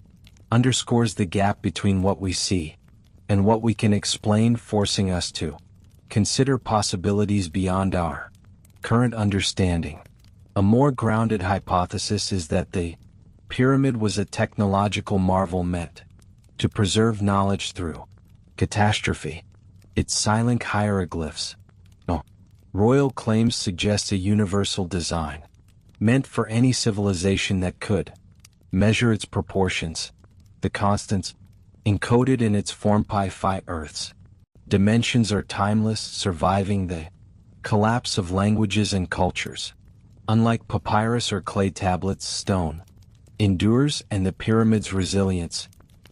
underscores the gap between what we see and what we can explain, forcing us to consider possibilities beyond our current understanding. A more grounded hypothesis is that the pyramid was a technological marvel meant to preserve knowledge through catastrophe. Its silent hieroglyphs, royal claims, suggest a universal design meant for any civilization that could measure its proportions. The constants encoded in its form, pi Earth's dimensions, are timeless, surviving the collapse of languages and cultures. Unlike papyrus or clay tablets, stone endures, and the pyramid's resilience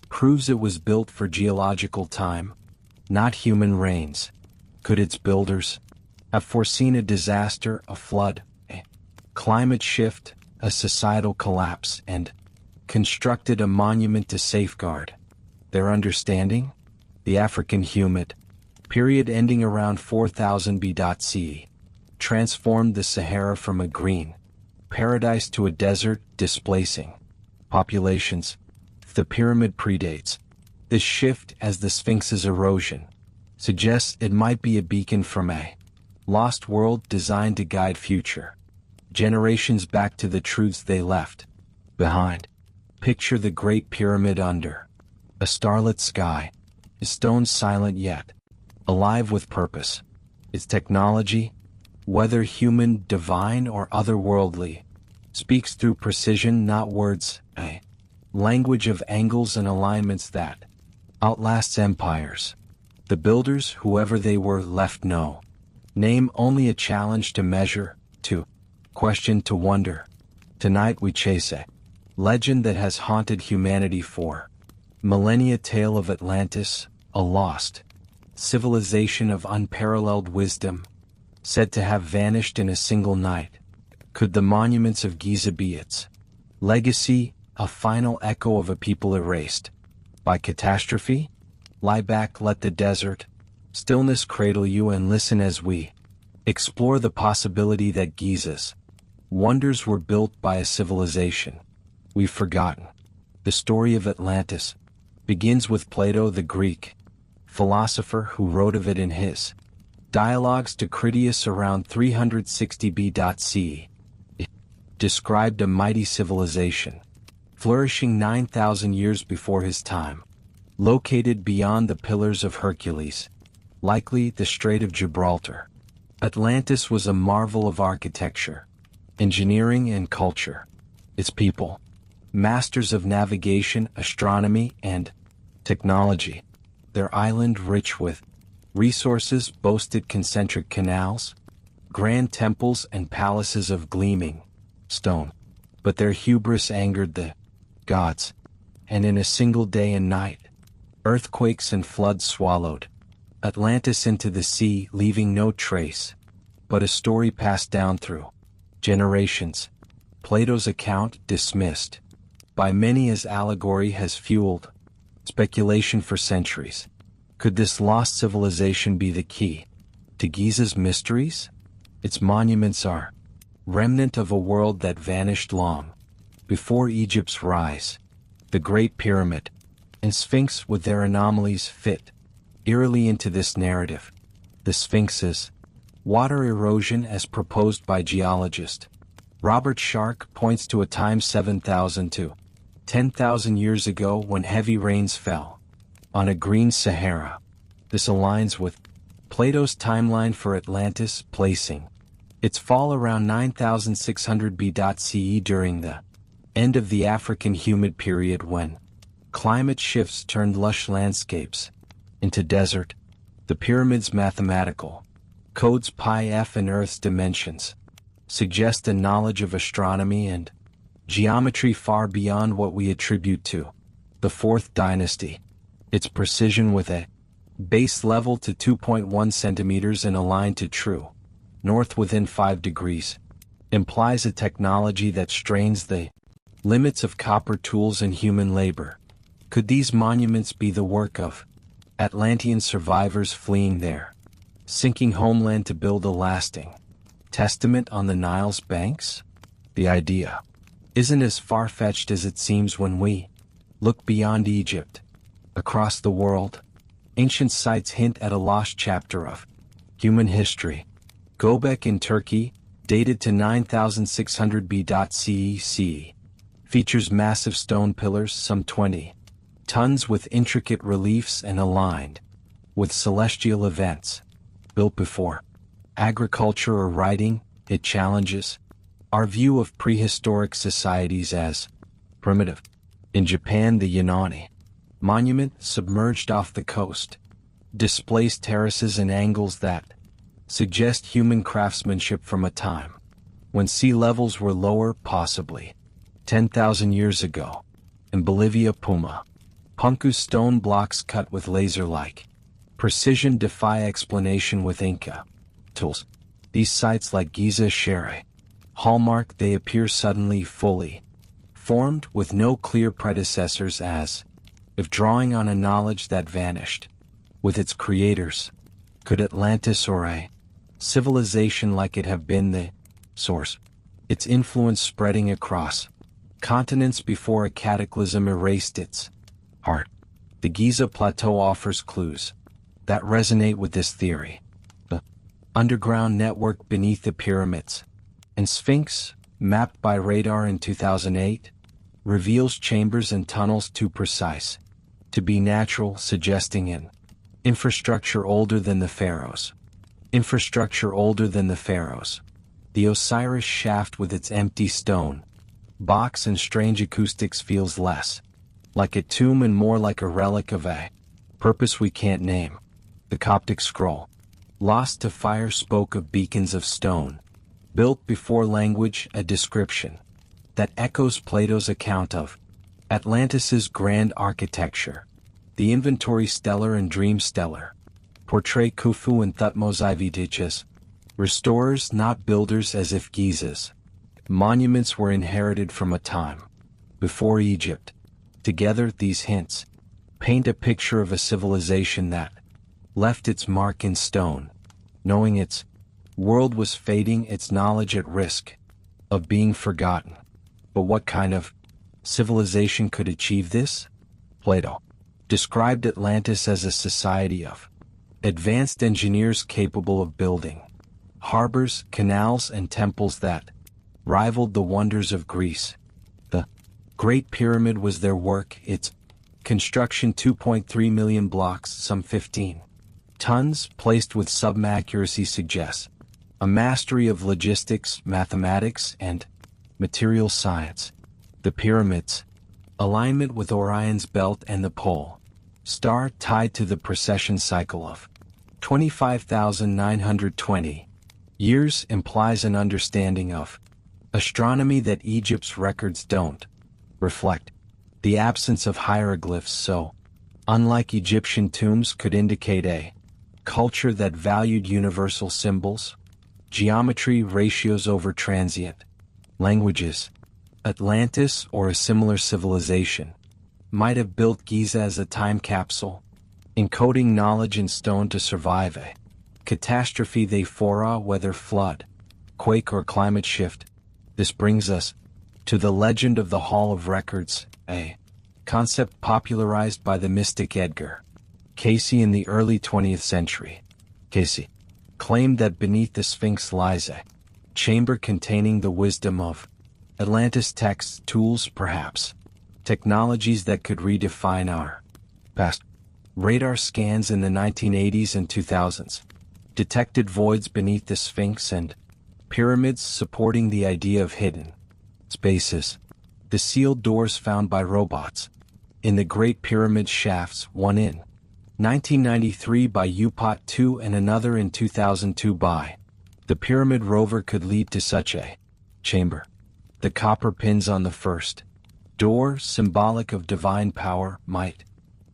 proves it was built for geological time, not human reigns. Could its builders have foreseen a disaster, a flood, a climate shift, a societal collapse, and constructed a monument to safeguard their understanding? The African humid period, ending around 4000 BCE, transformed the Sahara from a green paradise to a desert, displacing populations. The pyramid predates this shift, as the Sphinx's erosion suggests it might be a beacon from a lost world designed to guide future generations back to the truths they left behind. Picture the Great Pyramid under a starlit sky, its stones silent yet alive with purpose. Its technology, whether human, divine, or otherworldly, speaks through precision, not words, a language of angles and alignments that outlasts empires. The builders, whoever they were, left no name, only a challenge to measure, to question, to wonder. Tonight we chase a legend that has haunted humanity for millennia, tale of Atlantis, a lost civilization of unparalleled wisdom, said to have vanished in a single night. Could the monuments of Giza be its legacy, a final echo of a people erased by catastrophe? Lie back, let the desert stillness cradle you, and listen as we explore the possibility that Giza's wonders were built by a civilization we've forgotten. The story of Atlantis begins with Plato, the Greek philosopher, who wrote of it in his Dialogues to Critias around 360 BC. It described a mighty civilization, flourishing 9,000 years before his time, located beyond the Pillars of Hercules, likely the Strait of Gibraltar. Atlantis was a marvel of architecture, engineering, and culture. Its people, masters of navigation, astronomy, and technology. Their island, rich with resources, boasted concentric canals, grand temples, and palaces of gleaming stone. But their hubris angered the gods, and in a single day and night, earthquakes and floods swallowed Atlantis into the sea, leaving no trace but a story passed down through generations. Plato's account, dismissed by many as allegory, has fueled speculation for centuries. Could this lost civilization be the key to Giza's mysteries? Its monuments are remnant of a world that vanished long before Egypt's rise. The Great Pyramid and Sphinx, with their anomalies, fit eerily into this narrative. The Sphinx's water erosion, as proposed by geologist Robert Shark, points to a time 7,000 to 10,000 years ago when heavy rains fell on a green Sahara. This aligns with Plato's timeline for Atlantis, placing its fall around 9,600 BCE, during the end of the African humid period when climate shifts turned lush landscapes into desert. The pyramid's mathematical codes, pi, f, and Earth's dimensions, suggest a knowledge of astronomy and geometry far beyond what we attribute to the Fourth Dynasty. Its precision, with a base level to 2.1 centimeters and aligned to true north within 5 degrees, implies a technology that strains the limits of copper tools and human labor. Could these monuments be the work of Atlantean survivors fleeing their sinking homeland to build a lasting testament on the Nile's banks? The idea isn't as far-fetched as it seems when we look beyond Egypt. Across the world, ancient sites hint at a lost chapter of human history. Göbek in Turkey, dated to 9,600 BCE, features massive stone pillars, some 20 tons, with intricate reliefs and aligned with celestial events. Built before agriculture or writing, it challenges our view of prehistoric societies as primitive. In Japan, the Yanani monument, submerged off the coast, displays terraces and angles that suggest human craftsmanship from a time when sea levels were lower, possibly 10,000 years ago. In Bolivia, Puma Punku's stone blocks cut with laser-like precision defy explanation with Inca tools. These sites, like Giza, share a hallmark: they appear suddenly, fully formed, with no clear predecessors, as if drawing on a knowledge that vanished with its creators. Could Atlantis, or a civilization like it, have been the source? Its influence spreading across continents before a cataclysm erased its heart. The Giza Plateau offers clues that resonate with this theory. The underground network beneath the pyramids, And Sphinx, mapped by radar in 2008, reveals chambers and tunnels too precise to be natural, suggesting an infrastructure older than the pharaohs. Infrastructure older than the pharaohs. The Osiris shaft with its empty stone box and strange acoustics feels less like a tomb and more like a relic of a purpose we can't name. The Coptic scroll, lost to fire, spoke of beacons of stone, built before language, a description that echoes Plato's account of Atlantis's grand architecture. The inventory stellar and dream stellar portray Khufu and Thutmose Ivitichus, restorers not builders, as if Giza's monuments were inherited from a time before Egypt. Together, these hints paint a picture of a civilization that left its mark in stone, knowing its world was fading, its knowledge at risk of being forgotten. But what kind of civilization could achieve this? Plato described Atlantis as a society of advanced engineers capable of building harbors, canals, and temples that rivaled the wonders of Greece. The Great Pyramid was their work, its construction 2.3 million blocks, some 15 tons, placed with sub-accuracy suggests a mastery of logistics, mathematics, and material science. The pyramids, alignment with Orion's belt and the pole star tied to the precession cycle of 25,920 years, implies an understanding of astronomy that Egypt's records don't reflect. The absence of hieroglyphs, so unlike Egyptian tombs, could indicate a culture that valued universal symbols, geometry, ratios over transient languages. Atlantis, or a similar civilization, might have built Giza as a time capsule, encoding knowledge in stone to survive a catastrophe they foresaw, whether flood, quake, or climate shift. This brings us to the legend of the Hall of Records, a concept popularized by the mystic Edgar Cayce in the early 20th century. Cayce claimed that beneath the Sphinx lies a chamber containing the wisdom of Atlantis, texts, tools, perhaps technologies that could redefine our past. Radar scans in the 1980s and 2000s detected voids beneath the Sphinx and pyramids, supporting the idea of hidden spaces. The sealed doors found by robots in the Great Pyramid shafts, one in 1993 by U-Pot 2 and another in 2002 by the Pyramid rover, could lead to such a chamber. The copper pins on the first door, symbolic of divine power, might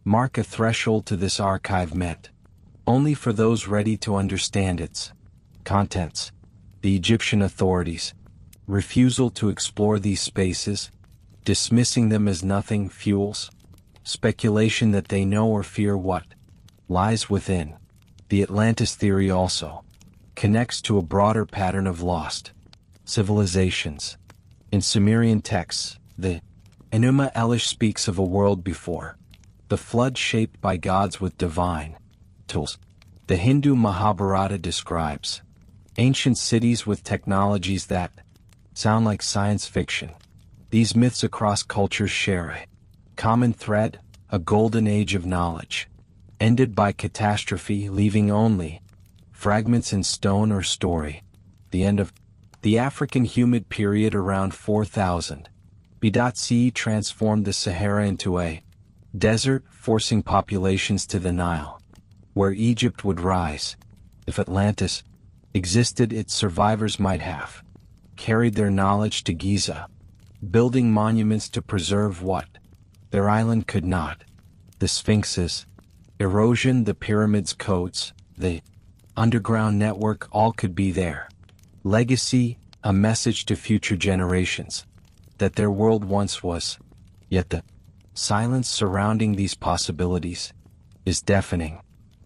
mark a threshold to this archive, meant only for those ready to understand its contents. The Egyptian authorities' refusal to explore these spaces, dismissing them as nothing, fuels speculation that they know or fear what lies within. The Atlantis theory also connects to a broader pattern of lost civilizations. In Sumerian texts, the Enuma Elish speaks of a world before the flood shaped by gods with divine tools. The Hindu Mahabharata describes ancient cities with technologies that sound like science fiction. These myths across cultures share a common thread, a golden age of knowledge, ended by catastrophe, leaving only fragments in stone or story. The end of the African humid period around 4000 BC transformed the Sahara into a desert, forcing populations to the Nile, where Egypt would rise. If Atlantis existed, its survivors might have carried their knowledge to Giza, building monuments to preserve what their island could not. The Sphinx's erosion, the pyramids' codes, the underground network, all could be their legacy, a message to future generations that their world once was. Yet the silence surrounding these possibilities is deafening.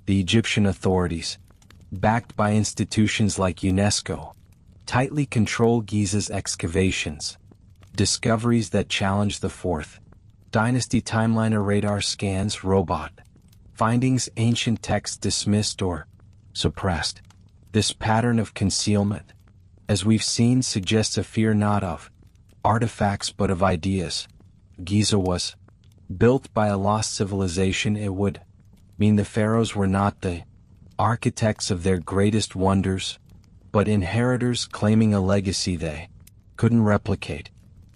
The Egyptian authorities, backed by institutions like UNESCO, tightly control Giza's excavations. Discoveries that challenge the fourth dynasty timeline, or radar scans, robot findings, ancient texts dismissed or suppressed. This pattern of concealment as we've seen, suggests a fear not of artifacts but of ideas. Giza was built by a lost civilization. It would mean the pharaohs were not the architects of their greatest wonders, but inheritors claiming a legacy they couldn't replicate.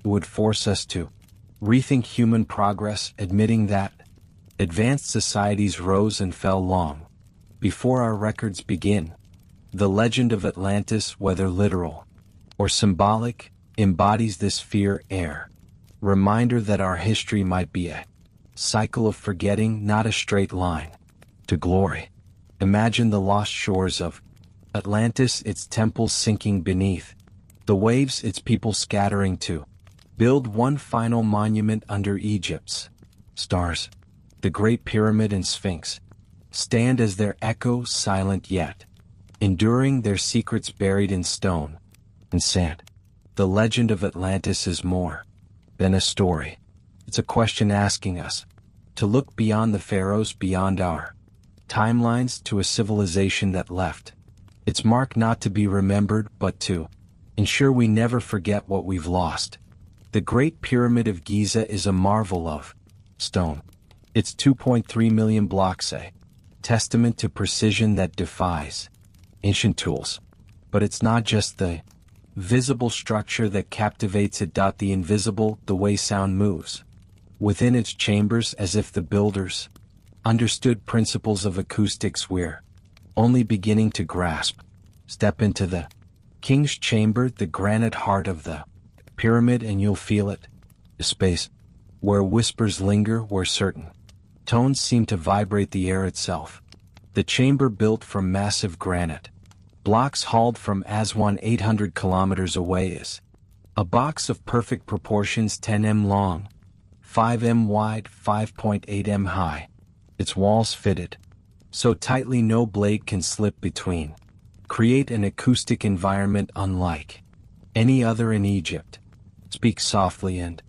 It would force us to rethink human progress, admitting that advanced societies rose and fell long before our records begin. The legend of Atlantis, whether literal or symbolic, embodies this fear reminder that our history might be a cycle of forgetting, not a straight line to glory. Imagine the lost shores of Atlantis, its temples sinking beneath the waves, its people scattering to build one final monument under Egypt's stars. The Great Pyramid and Sphinx stand as their echo, silent yet enduring, their secrets buried in stone and sand. The legend of Atlantis is more than a story. It's a question asking us to look beyond the pharaohs, beyond our timelines, to a civilization that left its mark not to be remembered, but to ensure we never forget what we've lost. The Great Pyramid of Giza is a marvel of stone. Its 2.3 million blocks, a testament to precision that defies ancient tools. But it's not just the visible structure that captivates it. The invisible, the way sound moves within its chambers, as if the builders understood principles of acoustics we're only beginning to grasp. Step into the king's chamber, the granite heart of the pyramid, and you'll feel it. A space where whispers linger, where certain tones seem to vibrate the air itself. The chamber, built from massive granite blocks hauled from Aswan 800 kilometers away, is a box of perfect proportions, 10 m long, 5 m wide, 5.8 m high. Its walls fitted so tightly no blade can slip between, create an acoustic environment unlike any other in Egypt. Speak softly and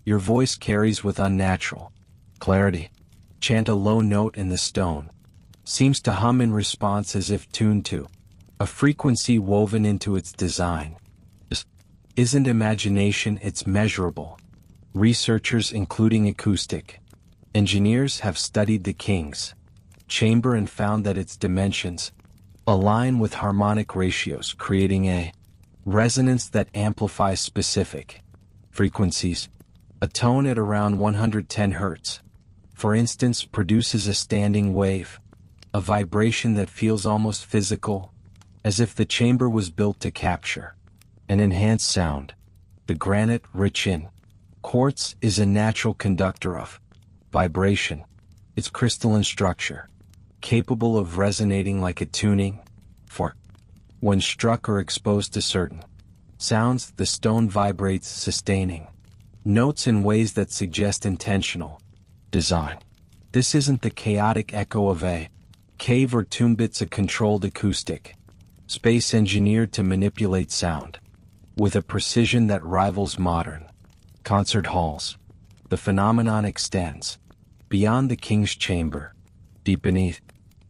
your voice carries with unnatural clarity. Chant a low note and the stone seems to hum in response, as if tuned to a frequency woven into its design. This isn't imagination, it's measurable. Researchers, including acoustic engineers, have studied the king's chamber and found that its dimensions align with harmonic ratios, creating a resonance that amplifies specific frequencies. A tone at around 110 Hz, for instance, produces a standing wave, a vibration that feels almost physical, as if the chamber was built to capture an enhanced sound. The granite, rich in quartz, is a natural conductor of vibration. Its crystalline structure, capable of resonating like a tuning fork. When struck or exposed to certain sounds, the stone vibrates, sustaining notes in ways that suggest intentional design. This isn't the chaotic echo of a cave or tomb, it's a controlled acoustic space engineered to manipulate sound with a precision that rivals modern concert halls. The phenomenon extends beyond the king's chamber, deep beneath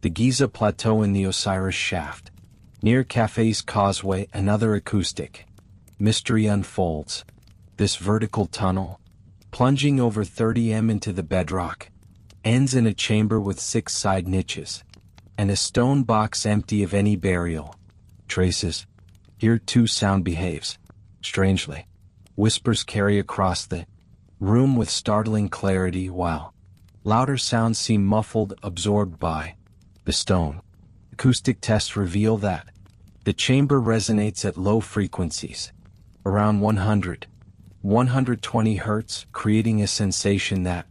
the Giza Plateau in the Osiris Shaft. Near Cafe's Causeway, another acoustic mystery unfolds. This vertical tunnel, plunging over 30 m into the bedrock, ends in a chamber with 6 side niches and a stone box empty of any burial traces. Here too sound behaves strangely. Whispers carry across the room with startling clarity, while louder sounds seem muffled, absorbed by the stone. Acoustic tests reveal that the chamber resonates at low frequencies, around 120 Hz, creating a sensation that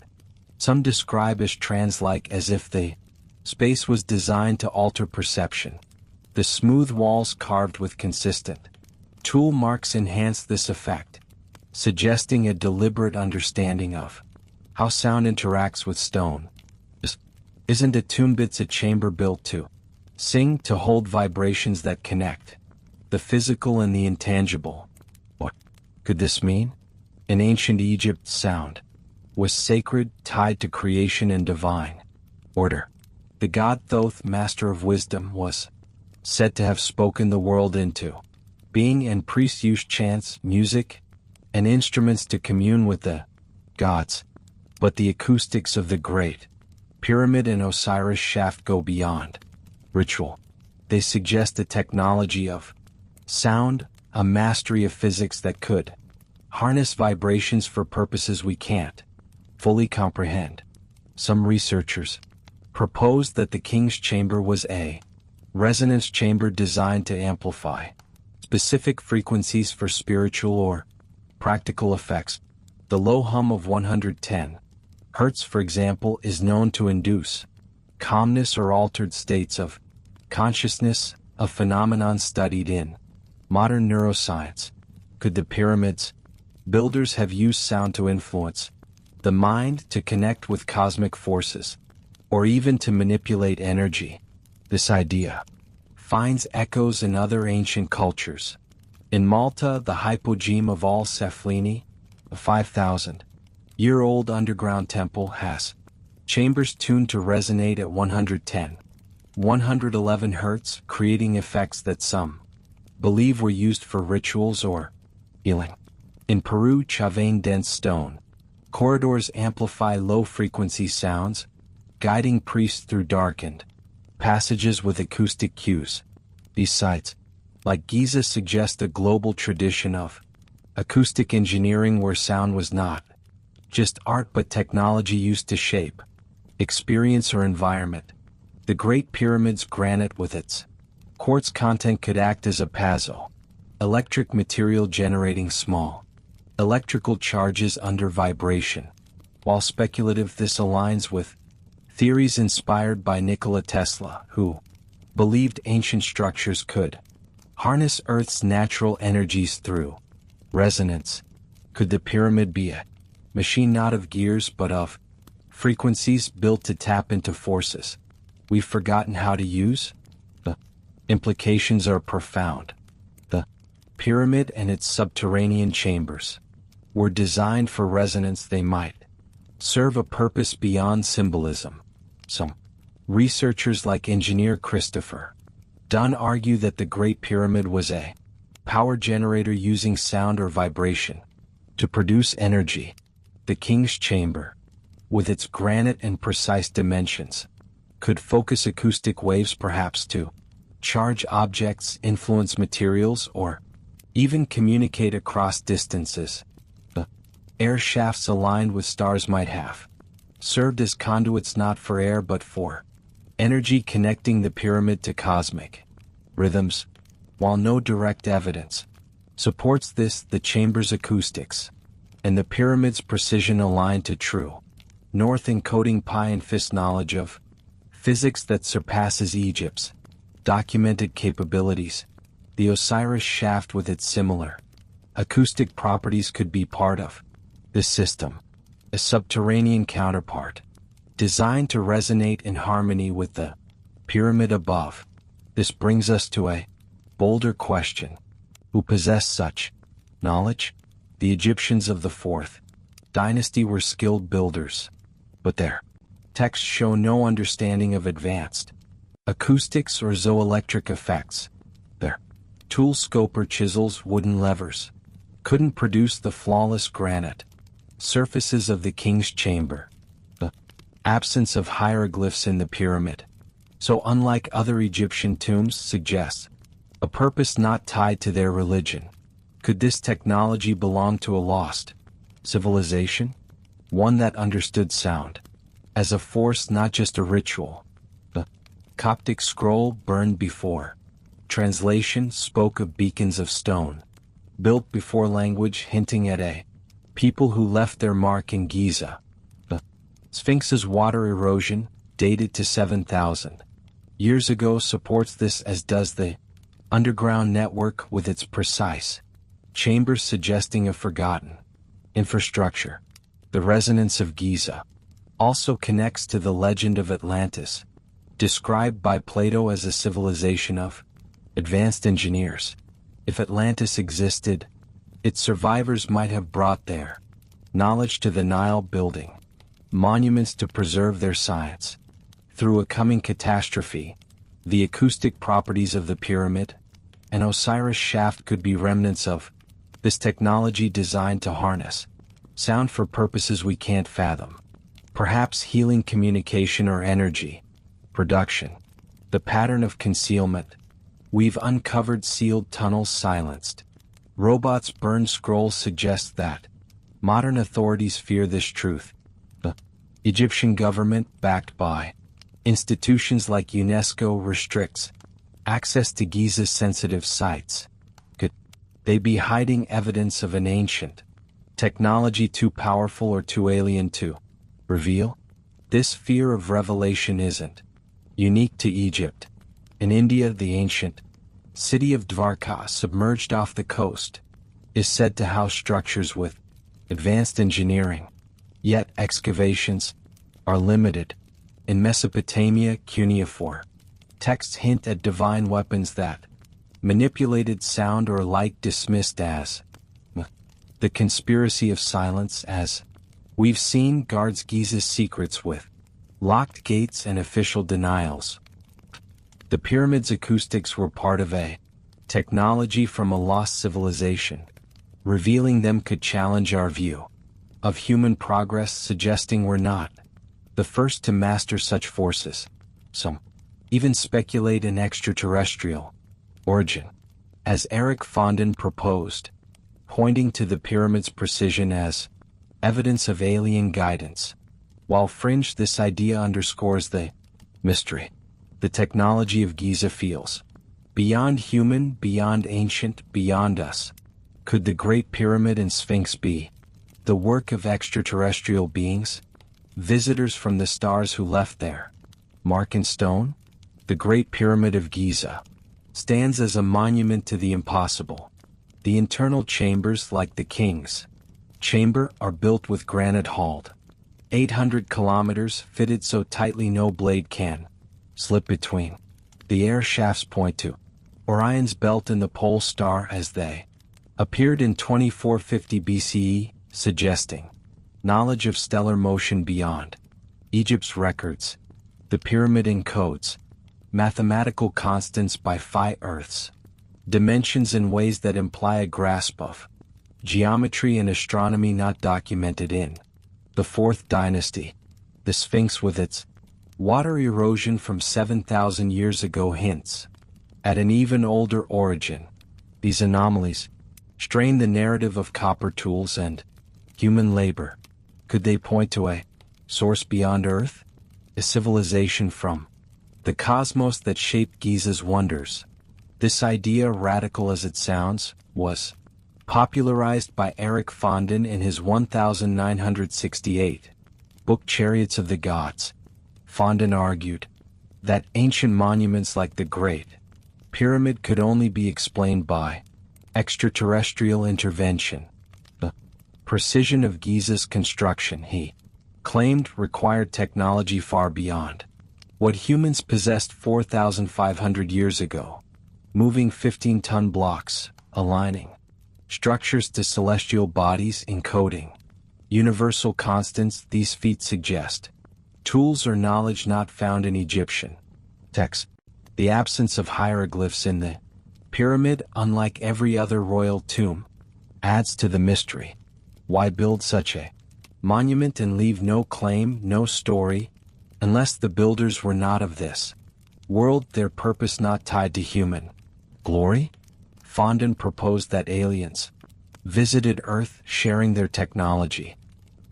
some describe as trance-like, as if the space was designed to alter perception. The smooth walls carved with consistent tool marks enhance this effect, suggesting a deliberate understanding of how sound interacts with stone. This isn't a tomb, it's a chamber built to sing, to hold vibrations that connect the physical and the intangible. What could this mean? In ancient Egypt, sound was sacred, tied to creation and divine order. The god Thoth, master of wisdom, was said to have spoken the world into Being and priests used chants, music, and instruments to commune with the gods. But the acoustics of the Great Pyramid and Osiris shaft go beyond ritual. They suggest a technology of sound, a mastery of physics that could harness vibrations for purposes we can't fully comprehend. Some researchers proposed that the king's chamber was a resonance chamber designed to amplify specific frequencies for spiritual or practical effects. The low hum of 110 Hertz, for example, is known to induce calmness or altered states of consciousness, a phenomenon studied in modern neuroscience. Could the pyramids' builders have used sound to influence the mind, to connect with cosmic forces, or even to manipulate energy? This idea finds echoes in other ancient cultures. In Malta, the hypogeme of Al Seflini, a 5,000-year-old underground temple, has chambers tuned to resonate at 110, 111 Hz, creating effects that some believe were used for rituals or healing. In Peru, Chavain dense stone corridors amplify low-frequency sounds, guiding priests through darkened passages with acoustic cues. These sites, like Giza, suggest a global tradition of acoustic engineering where sound was not just art but technology used to shape experience or environment. The Great Pyramid's granite with its quartz content could act as a piezo electric material, generating small electrical charges under vibration. While speculative, this aligns with theories inspired by Nikola Tesla, who believed ancient structures could harness Earth's natural energies through resonance. Could the pyramid be a machine not of gears but of frequencies built to tap into forces we've forgotten how to use? The implications are profound. The pyramid and its subterranean chambers were designed for resonance. They might serve a purpose beyond symbolism. Some researchers like engineer Christopher Dunn argue that the Great Pyramid was a power generator using sound or vibration to produce energy. The King's Chamber, with its granite and precise dimensions, could focus acoustic waves, perhaps to charge objects, influence materials, or even communicate across distances. The air shafts aligned with stars might have served as conduits not for air but for energy, connecting the pyramid to cosmic rhythms. While no direct evidence supports this, the chamber's acoustics and the pyramid's precision align to true North, encoding pi and fist knowledge of physics that surpasses Egypt's documented capabilities. The Osiris shaft with its similar acoustic properties could be part of this system, a subterranean counterpart designed to resonate in harmony with the pyramid above. This brings us to a bolder question: who possessed such knowledge? The Egyptians of the 4th dynasty were skilled builders, but their texts show no understanding of advanced acoustics or zooelectric effects. Their tool scope or chisels, wooden levers, couldn't produce the flawless granite surfaces of the king's chamber. The absence of hieroglyphs in the pyramid, so unlike other Egyptian tombs, suggests a purpose not tied to their religion. Could this technology belong to a lost civilization? One that understood sound as a force, not just a ritual. The Coptic scroll, burned before translation, spoke of beacons of stone, built before language, hinting at a people who left their mark in Giza. The Sphinx's water erosion, dated to 7,000 years ago, supports this, as does the underground network with its precise chambers, suggesting a forgotten infrastructure. The resonance of Giza also connects to the legend of Atlantis, described by Plato as a civilization of advanced engineers. If Atlantis existed, its survivors might have brought their knowledge to the Nile, building monuments to preserve their science. Through a coming catastrophe, the acoustic properties of the pyramid An Osiris shaft could be remnants of this technology designed to harness sound for purposes we can't fathom. Perhaps healing communication or energy production. The pattern of concealment. We've uncovered sealed tunnels silenced. Robots burn scrolls suggest that modern authorities fear this truth. The Egyptian government, backed by institutions like UNESCO, restricts access to Giza's sensitive sites. Could they be hiding evidence of an ancient technology too powerful or too alien to reveal? This fear of revelation isn't unique to Egypt. In India, the ancient city of Dwarka, submerged off the coast, is said to house structures with advanced engineering. Yet excavations are limited. In Mesopotamia, cuneiform texts hint at divine weapons that manipulated sound or light, dismissed as the conspiracy of silence. As we've seen, guards Giza's secrets with locked gates and official denials. The pyramids' acoustics were part of a technology from a lost civilization. Revealing them could challenge our view of human progress, suggesting we're not the first to master such forces. Some even speculate an extraterrestrial origin, as Eric Fondin proposed, pointing to the pyramid's precision as evidence of alien guidance. While fringe, this idea underscores the mystery. The technology of Giza feels beyond human, beyond ancient, beyond us. Could the Great Pyramid and Sphinx be the work of extraterrestrial beings? Visitors from the stars who left their mark in stone? The Great Pyramid of Giza stands as a monument to the impossible. The internal chambers, like the king's chamber, are built with granite hauled 800 kilometers, fitted so tightly no blade can slip between. The air shafts point to Orion's belt and the pole star as they appeared in 2450 BCE, suggesting knowledge of stellar motion beyond Egypt's records. The pyramid encodes mathematical constants by phi Earth's dimensions in ways that imply a grasp of geometry and astronomy not documented in the Fourth Dynasty. The Sphinx, with its water erosion from 7,000 years ago, hints at an even older origin. These anomalies strain the narrative of copper tools and human labor. Could they point to a source beyond Earth? A civilization from the cosmos that shaped Giza's wonders. This idea, radical as it sounds, was popularized by Eric Fondin in his 1968 book Chariots of the Gods. Fondin argued that ancient monuments like the Great Pyramid could only be explained by extraterrestrial intervention. The precision of Giza's construction, he claimed, required technology far beyond what humans possessed 4,500 years ago, moving 15-ton blocks, aligning structures to celestial bodies, encoding universal constants. These feats suggest tools or knowledge not found in Egyptian texts. The absence of hieroglyphs in the pyramid, unlike every other royal tomb, adds to the mystery. Why build such a monument and leave no claim, no story, unless the builders were not of this world, their purpose not tied to human glory? Fondin proposed that aliens visited Earth, sharing their technology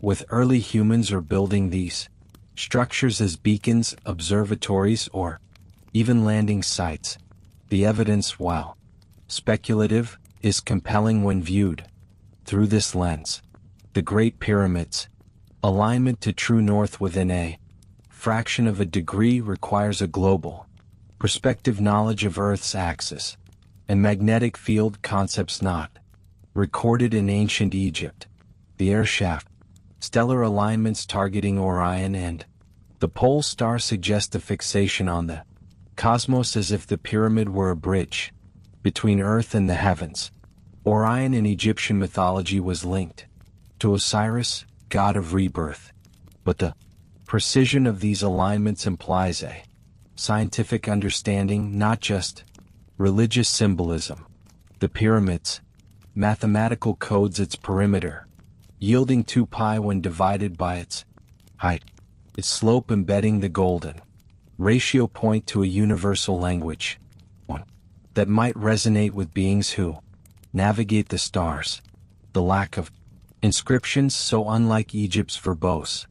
with early humans, or building these structures as beacons, observatories, or even landing sites. The evidence, while speculative, is compelling when viewed through this lens. The Great Pyramids' alignment to true north within a fraction of a degree requires a global perspective, knowledge of Earth's axis and magnetic field, concepts not recorded in ancient Egypt. The air shaft, stellar alignments targeting Orion and the pole star suggest a fixation on the cosmos, as if the pyramid were a bridge between Earth and the heavens. Orion in Egyptian mythology was linked to Osiris, god of rebirth, but the precision of these alignments implies a scientific understanding, not just Religious symbolism. The pyramids. Mathematical codes its perimeter, yielding 2 pi when divided by its height. Its slope embedding the golden ratio point to a universal language, one that might resonate with beings who navigate the stars. The lack of inscriptions, so unlike Egypt's verbose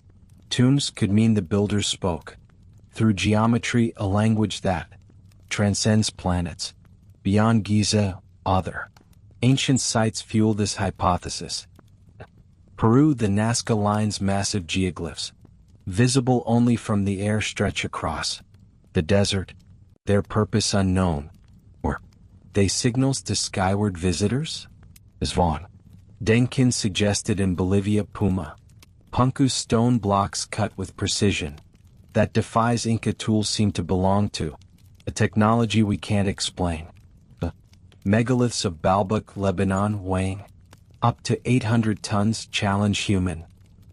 tunes, could mean the builders spoke through geometry, a language that transcends planets. Beyond Giza, other ancient sites fuel this hypothesis. Peru, the Nazca Line's massive geoglyphs, visible only from the air, stretch across the desert, their purpose unknown. Or they signals to skyward visitors? As Von Denkin suggested in Bolivia, Puma Punku's stone blocks cut with precision that defies Inca tools seem to belong to a technology we can't explain. The megaliths of Baalbek, Lebanon, weighing up to 800 tons, challenge human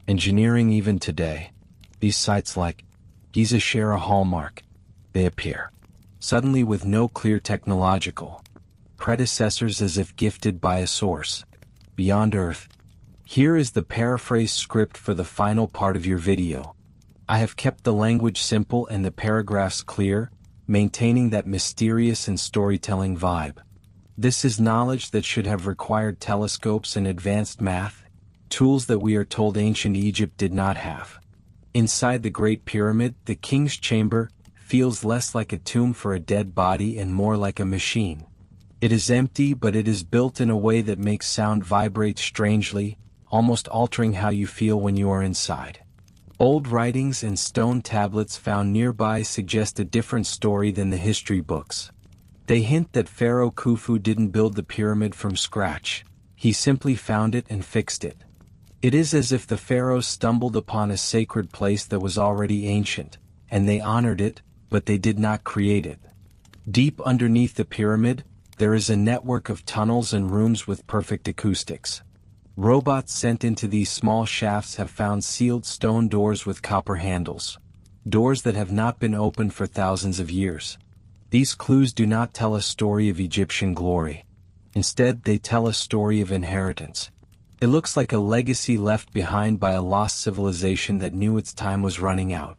engineering even today. These sites like Giza share a hallmark. They appear suddenly with no clear technological predecessors, as if gifted by a source beyond Earth. Here is the paraphrase script for the final part of your video. I have kept the language simple and the paragraphs clear, maintaining that mysterious and storytelling vibe. This is knowledge that should have required telescopes and advanced math, tools that we are told ancient Egypt did not have. Inside the Great Pyramid, the King's Chamber feels less like a tomb for a dead body and more like a machine. It is empty, but it is built in a way that makes sound vibrate strangely, almost altering how you feel when you are inside. Old writings and stone tablets found nearby suggest a different story than the history books. They hint that Pharaoh Khufu didn't build the pyramid from scratch. He simply found it and fixed it. It is as if the pharaohs stumbled upon a sacred place that was already ancient, and they honored it, but they did not create it. Deep underneath the pyramid, there is a network of tunnels and rooms with perfect acoustics. Robots sent into these small shafts have found sealed stone doors with copper handles. Doors that have not been opened for thousands of years. These clues do not tell a story of Egyptian glory. Instead, they tell a story of inheritance. It looks like a legacy left behind by a lost civilization that knew its time was running out.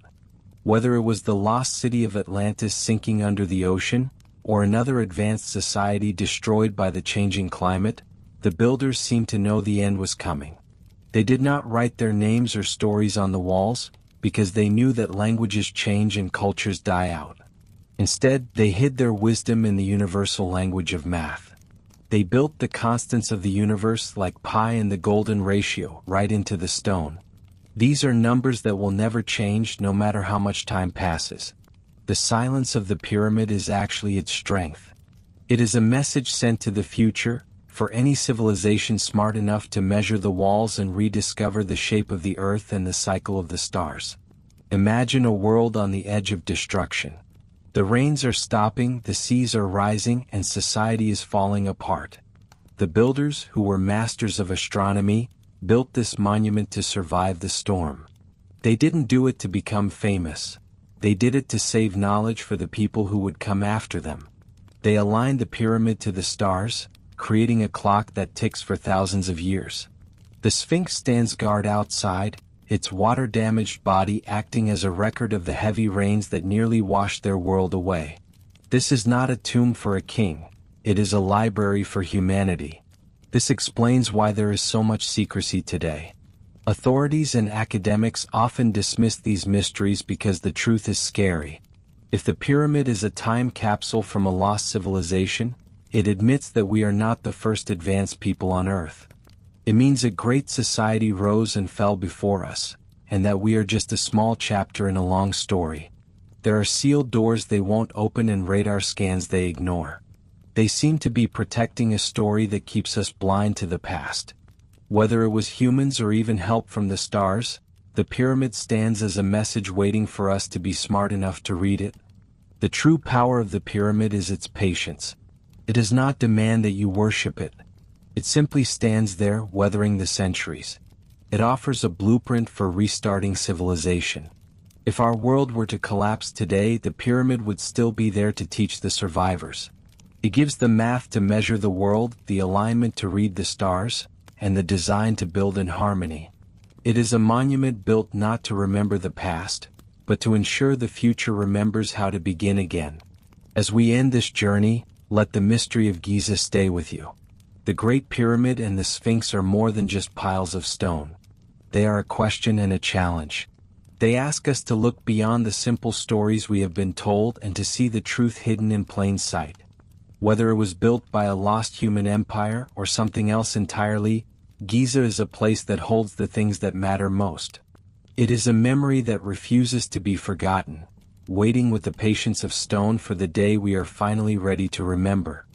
Whether it was the lost city of Atlantis sinking under the ocean, or another advanced society destroyed by the changing climate, the builders seemed to know the end was coming. They did not write their names or stories on the walls, because they knew that languages change and cultures die out. Instead, they hid their wisdom in the universal language of math. They built the constants of the universe, like pi and the golden ratio, right into the stone. These are numbers that will never change no matter how much time passes. The silence of the pyramid is actually its strength. It is a message sent to the future, for any civilization smart enough to measure the walls and rediscover the shape of the earth and the cycle of the stars. Imagine a world on the edge of destruction. The rains are stopping, the seas are rising, and society is falling apart. The builders, who were masters of astronomy, built this monument to survive the storm. They didn't do it to become famous. They did it to save knowledge for the people who would come after them. They aligned the pyramid to the stars, creating a clock that ticks for thousands of years. The Sphinx stands guard outside, its water-damaged body acting as a record of the heavy rains that nearly washed their world away. This is not a tomb for a king, it is a library for humanity. This explains why there is so much secrecy today. Authorities and academics often dismiss these mysteries because the truth is scary. If the pyramid is a time capsule from a lost civilization, it admits that we are not the first advanced people on Earth. It means a great society rose and fell before us, and that we are just a small chapter in a long story. There are sealed doors they won't open and radar scans they ignore. They seem to be protecting a story that keeps us blind to the past. Whether it was humans or even help from the stars, the pyramid stands as a message waiting for us to be smart enough to read it. The true power of the pyramid is its patience. It does not demand that you worship it. It simply stands there, weathering the centuries. It offers a blueprint for restarting civilization. If our world were to collapse today, the pyramid would still be there to teach the survivors. It gives the math to measure the world, the alignment to read the stars, and the design to build in harmony. It is a monument built not to remember the past, but to ensure the future remembers how to begin again. As we end this journey, let the mystery of Giza stay with you. The Great Pyramid and the Sphinx are more than just piles of stone. They are a question and a challenge. They ask us to look beyond the simple stories we have been told and to see the truth hidden in plain sight. Whether it was built by a lost human empire or something else entirely, Giza is a place that holds the things that matter most. It is a memory that refuses to be forgotten, waiting with the patience of stone for the day we are finally ready to remember.